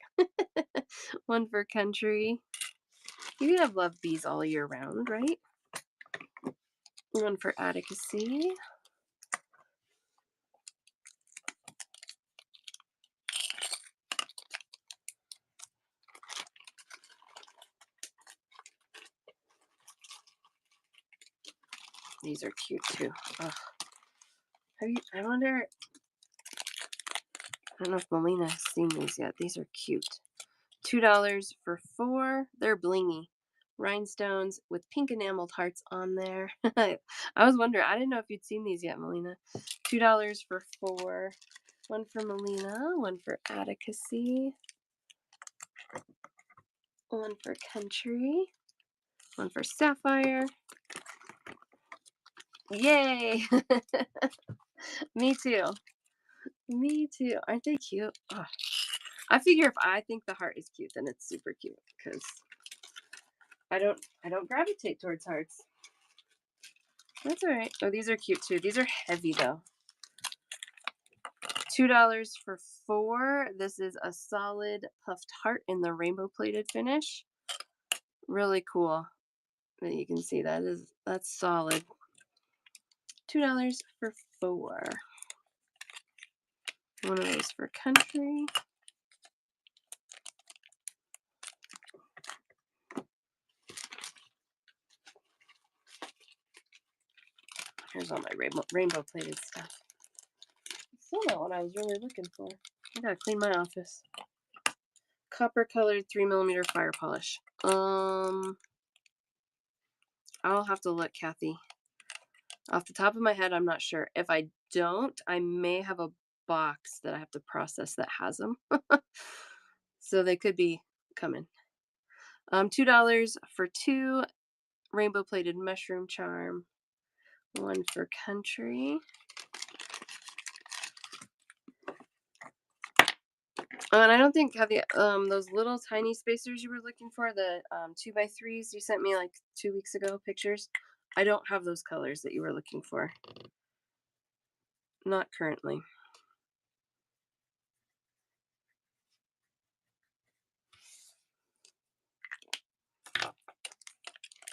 One for country. You can have love bees all year round, right? One for advocacy. These are cute too. Ugh. I wonder. I don't know if Melina has seen these yet. These are cute. $2 for 4. They're blingy. Rhinestones with pink enameled hearts on there. I was wondering. I didn't know if you'd seen these yet, Melina. $2 for 4. One for Melina. One for advocacy. One for country. One for sapphire. Yay! Me too. Me too. Aren't they cute? Ugh. I figure if I think the heart is cute, then it's super cute because I don't gravitate towards hearts. That's all right. Oh, these are cute too. These are heavy though. $2 for 4. This is a solid puffed heart in the rainbow plated finish. Really cool. That you can see that's solid. $2 for 4. One of those for country. Here's all my rainbow plated stuff. Still not what I was really looking for. I gotta clean my office. Copper colored 3mm fire polish. I'll have to look, Kathy. Off the top of my head, I'm not sure. If I don't, I may have a box that I have to process that has them. So they could be coming. $2 for 2 rainbow plated mushroom charm. One for country. Oh, and I don't think have the those little tiny spacers you were looking for, the 2x3s you sent me like 2 weeks ago pictures. I don't have those colors that you were looking for. Not currently.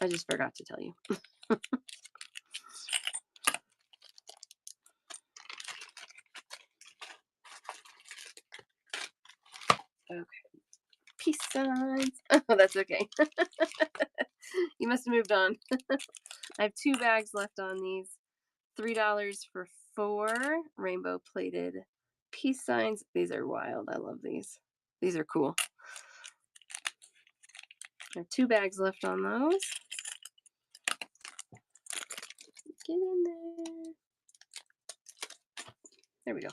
I just forgot to tell you. Okay. Peace signs. Oh, that's okay. You must have moved on. I have 2 bags left on these. $3 for 4 rainbow plated peace signs. These are wild. I love these. These are cool. I have 2 bags left on those. Get in there. There we go.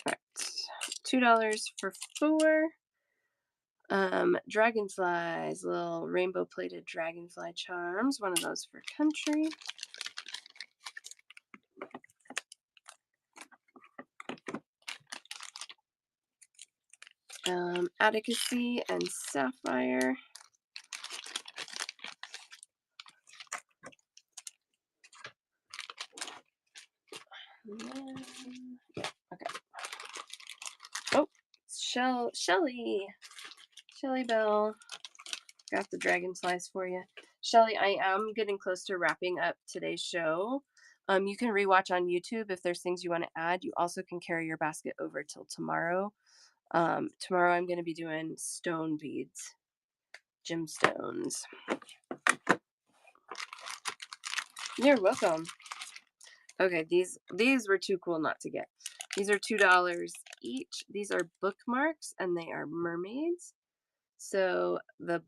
All right. $2 for 4. Dragonflies, little rainbow plated dragonfly charms. One of those for country. Advocacy and sapphire. Okay. Oh, Shelly Bell. Got the dragonflies for you. Shelly, I am getting close to wrapping up today's show. You can rewatch on YouTube if there's things you want to add. You also can carry your basket over till tomorrow. Tomorrow I'm going to be doing stone beads, gemstones. You're welcome. Okay, these were too cool not to get. These are $2 each. These are bookmarks and they are mermaids. So the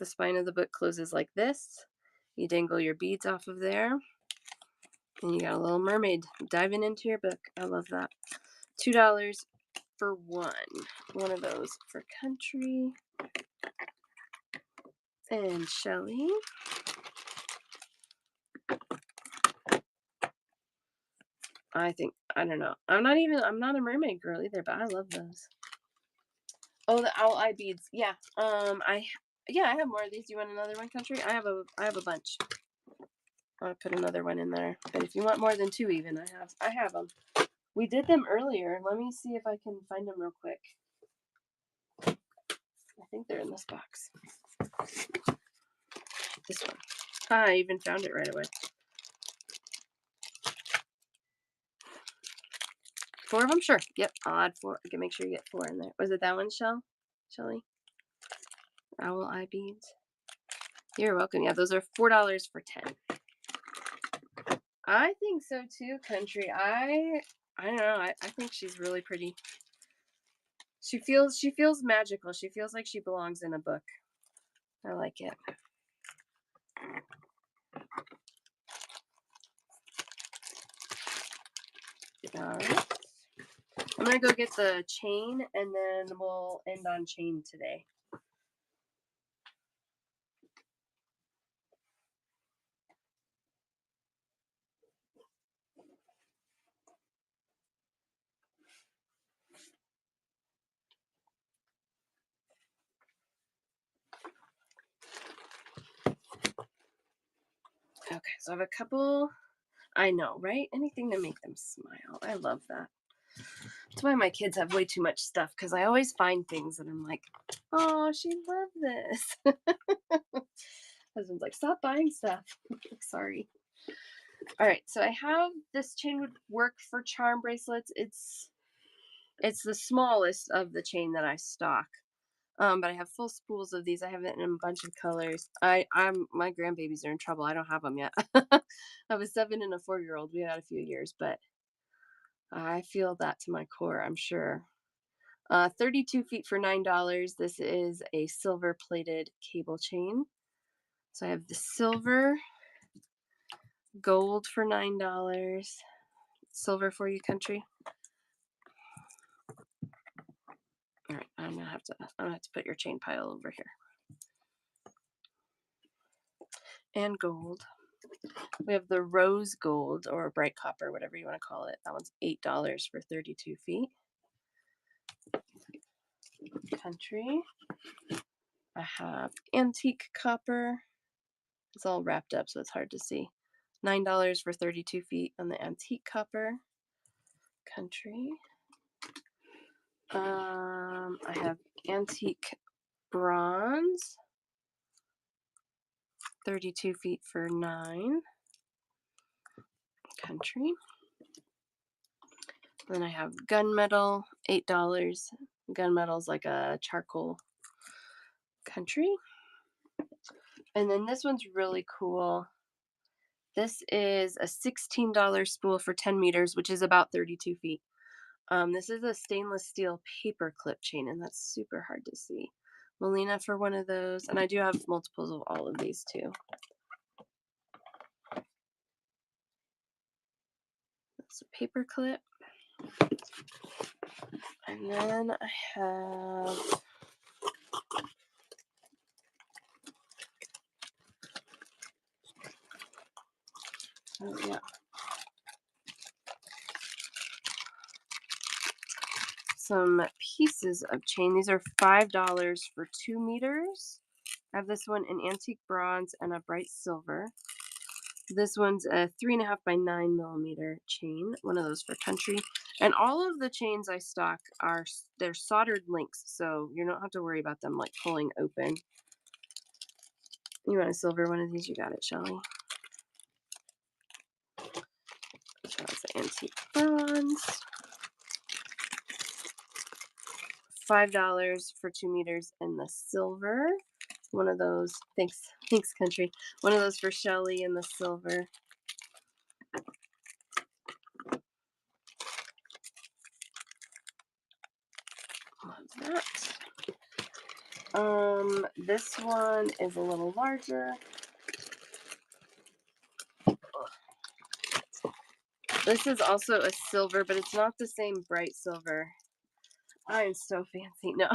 spine of the book closes like this. You dangle your beads off of there. And you got a little mermaid diving into your book. I love that. $2 for one. One of those for country. And Shelly. I don't know. I'm not a mermaid girl either, but I love those. Oh, the owl eye beads. Yeah. I have more of these. Do you want another one, country? I have a bunch. I'll put another one in there. But if you want more than 2 even, I have them. We did them earlier. Let me see if I can find them real quick. I think they're in this box. This one. I even found it right away. 4 of them? Sure. Yep. I'll add 4. I can make sure you get 4 in there. Was it that one, Shelly? Owl eye beads. You're welcome. Yeah, those are $4 for 10. I think so too, country. I don't know. I think she's really pretty. She feels magical. She feels like she belongs in a book. I like it. All right. I'm gonna go get the chain and then we'll end on chain today. Okay, so I have a couple. I know, right? Anything to make them smile. I love that. That's why my kids have way too much stuff because I always find things that I'm like, oh, she loved this. Husband's like, stop buying stuff. Sorry. All right, so I have this chain would work for charm bracelets. It's the smallest of the chain that I stock. But I have full spools of these. I have it in a bunch of colors. My grandbabies are in trouble. I don't have them yet. I have a 7 and a 4-year-old. We had a few years, but I feel that to my core, I'm sure. 32 feet for $9. This is a silver plated cable chain. So I have the silver, gold for $9. Silver for you, country. All right, I'm gonna have to put your chain pile over here. and gold. We have the rose gold or bright copper, whatever you want to call it. That one's $8 for 32 feet. Country. I have antique copper. It's all wrapped up, so it's hard to see. $9 for 32 feet on the antique copper. Country. I have antique bronze. 32 feet for $9. Country. Then I have gunmetal, $8. Gunmetal's like a charcoal. Country. And then this one's really cool. This is a $16 spool for 10 meters, which is about 32 feet. This is a stainless steel paper clip chain, and that's super hard to see. Molina for one of those, and I do have multiples of all of these too. That's a paper clip. And then I have some pieces of chain. These are $5 for 2 meters. I have this one in antique bronze and a bright silver. This one's a 3.5 by 9 millimeter chain, one of those for country. And all of the chains I stock they're soldered links, so you don't have to worry about them like pulling open. You want a silver one of these? You got it, Shelly. That's the antique bronze. $5 for 2 meters in the silver. One of those. Thanks, country. One of those for Shelly in the silver. Love that. This one is a little larger. This is also a silver, but it's not the same bright silver. I'm so fancy. No,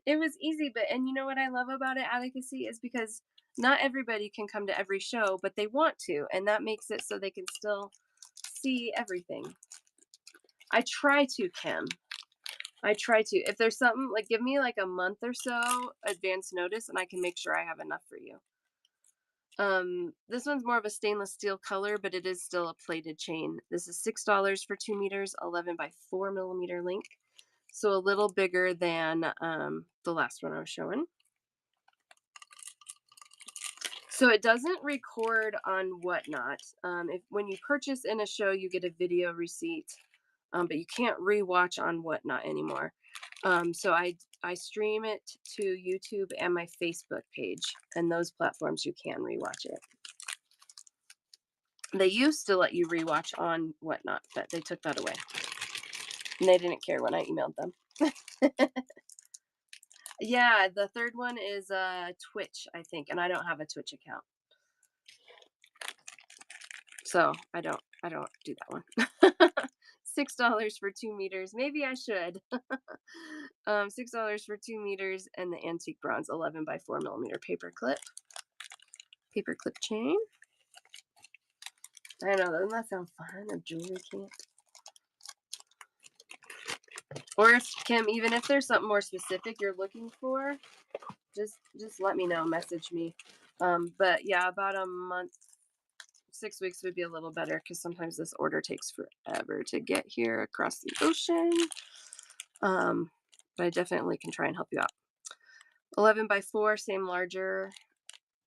it was easy, and you know what I love about it, Advocacy, is because not everybody can come to every show, but they want to, and that makes it so they can still see everything. I try to, Kim. I try to. If there's something, like, give me like a month or so advance notice, and I can make sure I have enough for you. This one's more of a stainless steel color, but it is still a plated chain. This is $6 for 2 meters, 11 by 4 millimeter link. So a little bigger than the last one I was showing. So it doesn't record on Whatnot. When you purchase in a show, you get a video receipt, but you can't rewatch on Whatnot anymore. So I stream it to YouTube and my Facebook page, and those platforms you can rewatch it. They used to let you rewatch on Whatnot, but they took that away. And they didn't care when I emailed them. Yeah, the third one is Twitch, I think, and I don't have a Twitch account. So I don't do that one. $6 for 2 meters. Maybe I should. $6 for 2 meters, and the antique bronze 11 by 4 millimeter paper clip chain. I know, doesn't that sound fun? A jewelry kit. Or if Kim, even if there's something more specific you're looking for, just let me know. Message me. But yeah, about a month, 6 weeks would be a little better because sometimes this order takes forever to get here across the ocean. But I definitely can try and help you out. 11 by 4, same larger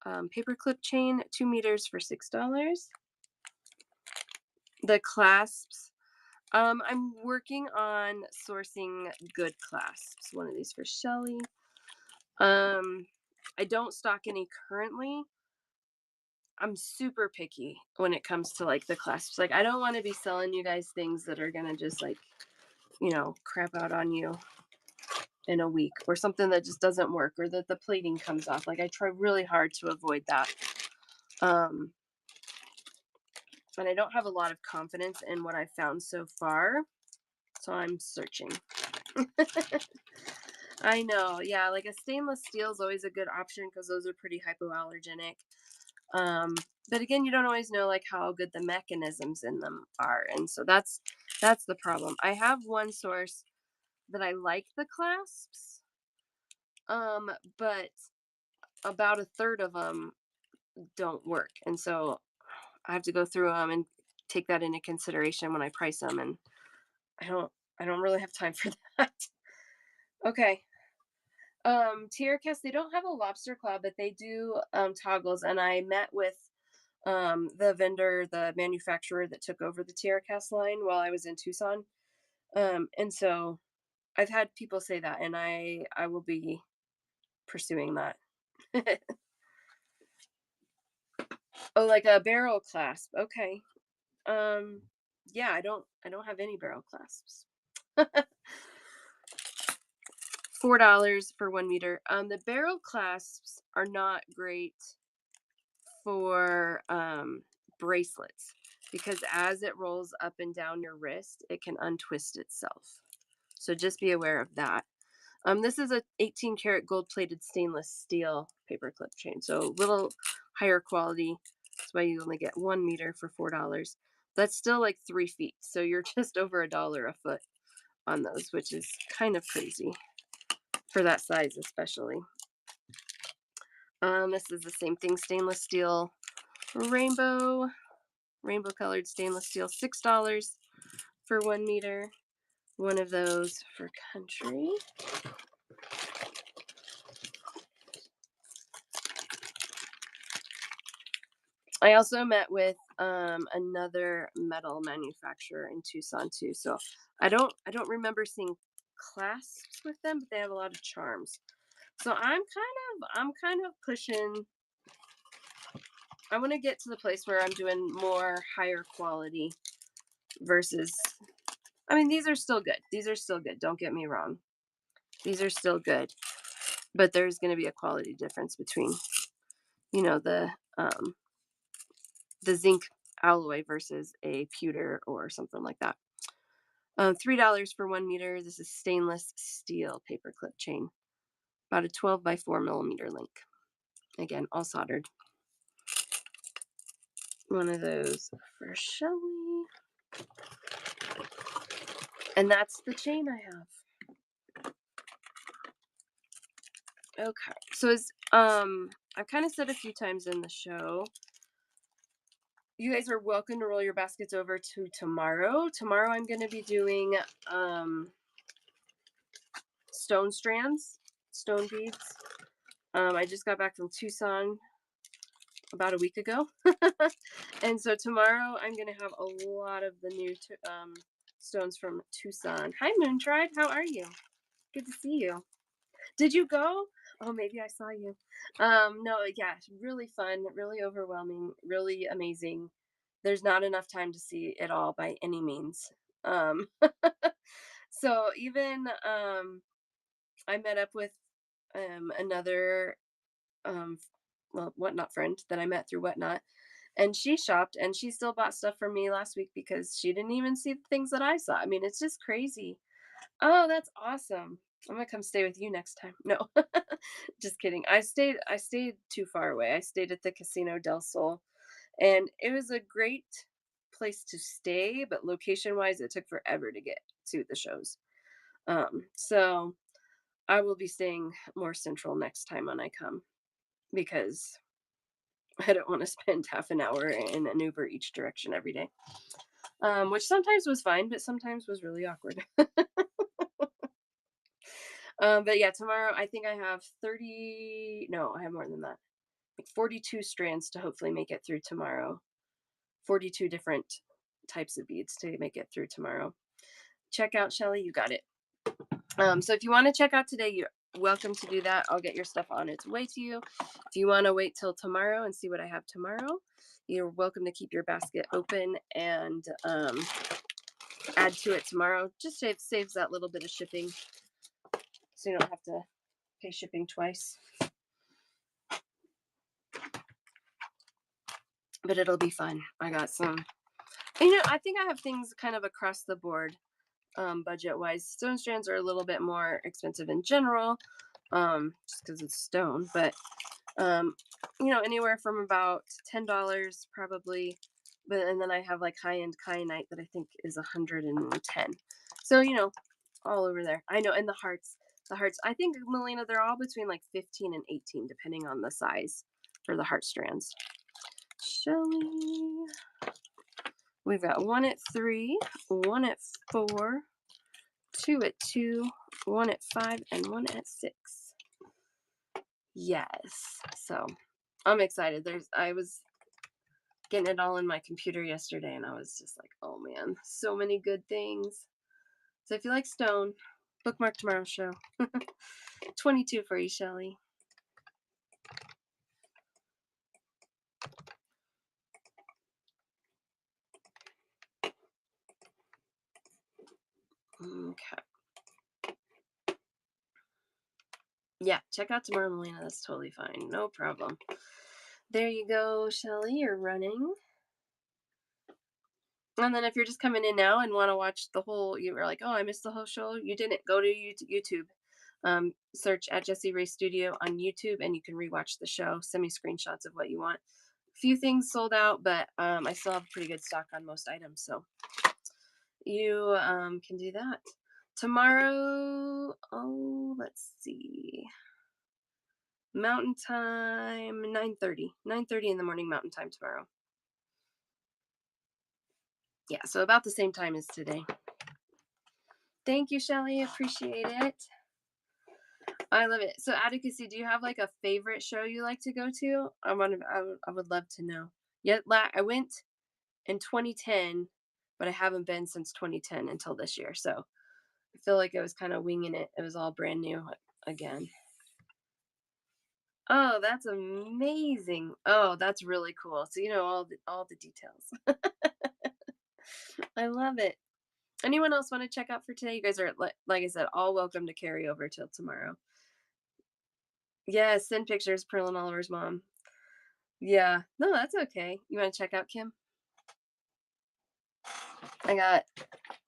paperclip chain, 2 meters for $6. The clasps. I'm working on sourcing good clasps. One of these for Shelly. I don't stock any currently. I'm super picky when it comes to like the clasps. Like, I don't want to be selling you guys things that are gonna just like, crap out on you in a week, or something that just doesn't work, or that the plating comes off. Like, I try really hard to avoid that. And I don't have a lot of confidence in what I've found so far, so I'm searching. I know, yeah, like a stainless steel is always a good option because those are pretty hypoallergenic. But again, you don't always know like how good the mechanisms in them are, and so that's the problem. I have one source that I like the clasps, but about a third of them don't work, and so I have to go through them and take that into consideration when I price them, and I don't I don't really have time for that. Okay. TierCast, they don't have a lobster claw, but they do toggles, and I met with the vendor, the manufacturer that took over the TierCast line while I was in Tucson. And so I've had people say that, and I will be pursuing that. Oh, like a barrel clasp. Okay. Um yeah, I don't have any barrel clasps. $4 for 1 meter. The barrel clasps are not great for bracelets because as it rolls up and down your wrist, it can untwist itself. So just be aware of that. This is a 18 karat gold plated stainless steel paperclip chain, so a little higher quality. That's why you only get 1 meter for $4. That's still like 3 feet, so you're just over $1 a foot on those, which is kind of crazy for that size, especially. This is the same thing, stainless steel rainbow colored stainless steel, $6 for 1 meter. One of those for country. I also met with another metal manufacturer in Tucson too. So I don't remember seeing clasps with them, but they have a lot of charms. So I'm kind of pushing. I want to get to the place where I'm doing more higher quality versus. I mean, these are still good. These are still good. Don't get me wrong. These are still good, but there's going to be a quality difference between, you know, the zinc alloy versus a pewter or something like that. $3 for 1 meter. This is stainless steel paperclip chain, about a 12 by 4 millimeter link. Again, all soldered. One of those for Shelly. And that's the chain I have. Okay. So as I've kind of said a few times in the show, you guys are welcome to roll your baskets over to tomorrow. Tomorrow I'm going to be doing stone strands, stone beads. I just got back from Tucson about a week ago. And so tomorrow I'm going to have a lot of the new stones from Tucson. Hi, Moontride. How are you? Good to see you. Did you go? Oh, maybe I saw you. No, yeah, really fun, really overwhelming, really amazing. There's not enough time to see it all by any means. Um, so even I met up with another well, Whatnot friend that I met through Whatnot, and she shopped and she still bought stuff from me last week because she didn't even see the things that I saw. I mean, it's just crazy. Oh, that's awesome. I'm gonna come stay with you next time. No, just kidding. I stayed too far away. I stayed at the Casino del Sol, and it was a great place to stay, but location wise, it took forever to get to the shows. So I will be staying more central next time when I come because I don't want to spend half an hour in an Uber each direction every day. Which sometimes was fine, but sometimes was really awkward. But yeah, tomorrow I think I have 30, no, I have more than that. Like 42 strands to hopefully make it through tomorrow. 42 different types of beads to make it through tomorrow. Check out Shelly, you got it. So if you want to check out today, you're welcome to do that. I'll get your stuff on its way to you. If you want to wait till tomorrow and see what I have tomorrow, you're welcome to keep your basket open and add to it tomorrow. Just saves that little bit of shipping, so you don't have to pay shipping twice. But it'll be fun. I got some. I think I have things kind of across the board, budget wise. Stone strands are a little bit more expensive in general, just because it's stone. But Anywhere from about $10 probably. But and then I have like high-end kyanite that I think is 110. So, all over there. I know, and the hearts, I think, Melina, they're all between like 15 and 18, depending on the size for the heart strands. Shelly. We've got one at 3, one at 4, 2 at 2, one at 5, and one at 6. Yes. So I'm excited. I was getting it all in my computer yesterday and I was just like, oh man, so many good things. So if you like stone, bookmark tomorrow's show. 22 for you, Shelly. Okay. Yeah, check out tomorrow, Melina. That's totally fine. No problem. There you go, Shelly. You're running. And then if you're just coming in now and want to watch the whole, you were like, oh, I missed the whole show. You didn't. Go to YouTube. Search at Jessie Rae Studio on YouTube and you can rewatch the show. Send me screenshots of what you want. A few things sold out, but I still have pretty good stock on most items. So you can do that. Tomorrow, let's see. Mountain time, 9:30. 9:30 in the morning Mountain time tomorrow. Yeah, so about the same time as today. Thank you, Shelly. Appreciate it. I love it. So, Advocacy, do you have like a favorite show you like to go to? I would love to know. Yeah, I went in 2010, but I haven't been since 2010 until this year. So, I feel like I was kind of winging it. It was all brand new again. Oh, that's amazing. Oh, that's really cool. So you know all the details. I love it. Anyone else want to check out for today? You guys are like I said, all welcome to carry over till tomorrow. Yeah, send pictures, Pearl and Oliver's mom. Yeah, no, that's okay. You want to check out Kim? I got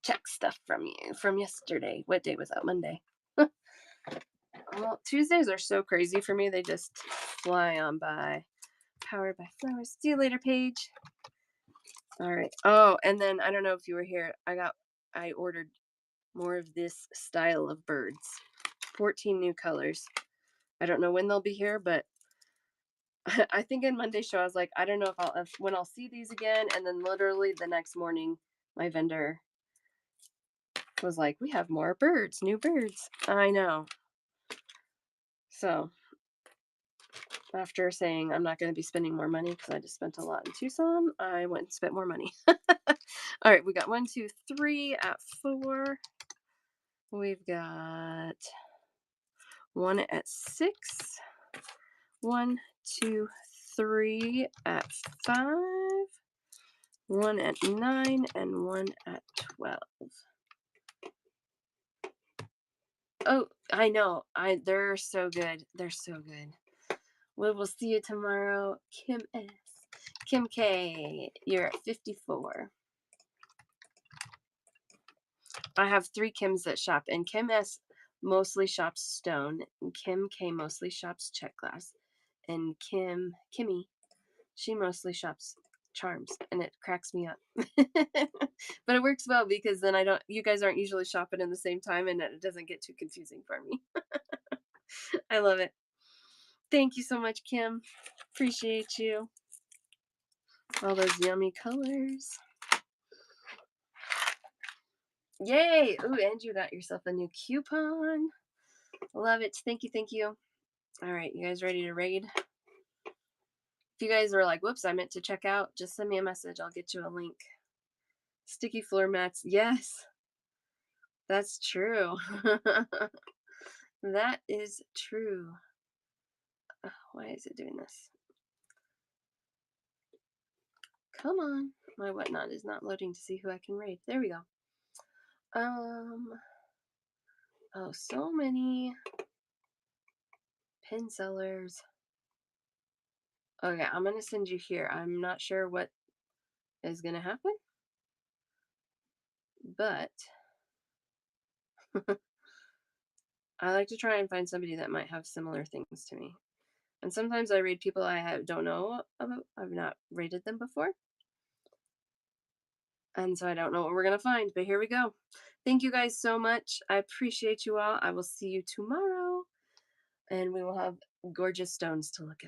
check stuff from you from yesterday. What day was that? Monday. Well, Tuesdays are so crazy for me. They just fly on by. Powered by Flowers. See you later, Paige. All right. Oh, and then I don't know if you were here. I ordered more of this style of birds. 14 new colors. I don't know when they'll be here, but I think in Monday's show I was like, I don't know when I'll see these again. And then literally the next morning, my vendor was like, we have more birds, new birds. I know. So after saying I'm not going to be spending more money because I just spent a lot in Tucson, I went and spent more money. All right, we got 1, 2, 3 at 4. We've got 1 at 6. 1, 2, 3 at 5. 1 at 9 and 1 at 12. Oh, I know. They're so good. They're so good. We'll see you tomorrow. Kim S. Kim K. You're at 54. I have 3 Kims that shop, and Kim S mostly shops stone, and Kim K mostly shops check glass, and Kimmy, she mostly shops charms, and it cracks me up. But it works well because then you guys aren't usually shopping in the same time, and it doesn't get too confusing for me. I love it. Thank you so much, Kim. Appreciate you. All those yummy colors. Yay! Ooh, and you got yourself a new coupon. Love it. Thank you, thank you. All right, you guys ready to raid? If you guys are like, whoops, I meant to check out, just send me a message. I'll get you a link. Sticky floor mats. Yes, that's true. That is true. Why is it doing this? Come on. My whatnot is not loading to see who I can raid. There we go. Oh, so many pin sellers. Okay, I'm gonna send you here. I'm not sure what is gonna happen, but I like to try and find somebody that might have similar things to me. And sometimes I read people don't know about. I've not rated them before. And so I don't know what we're going to find, but here we go. Thank you guys so much. I appreciate you all. I will see you tomorrow and we will have gorgeous stones to look at.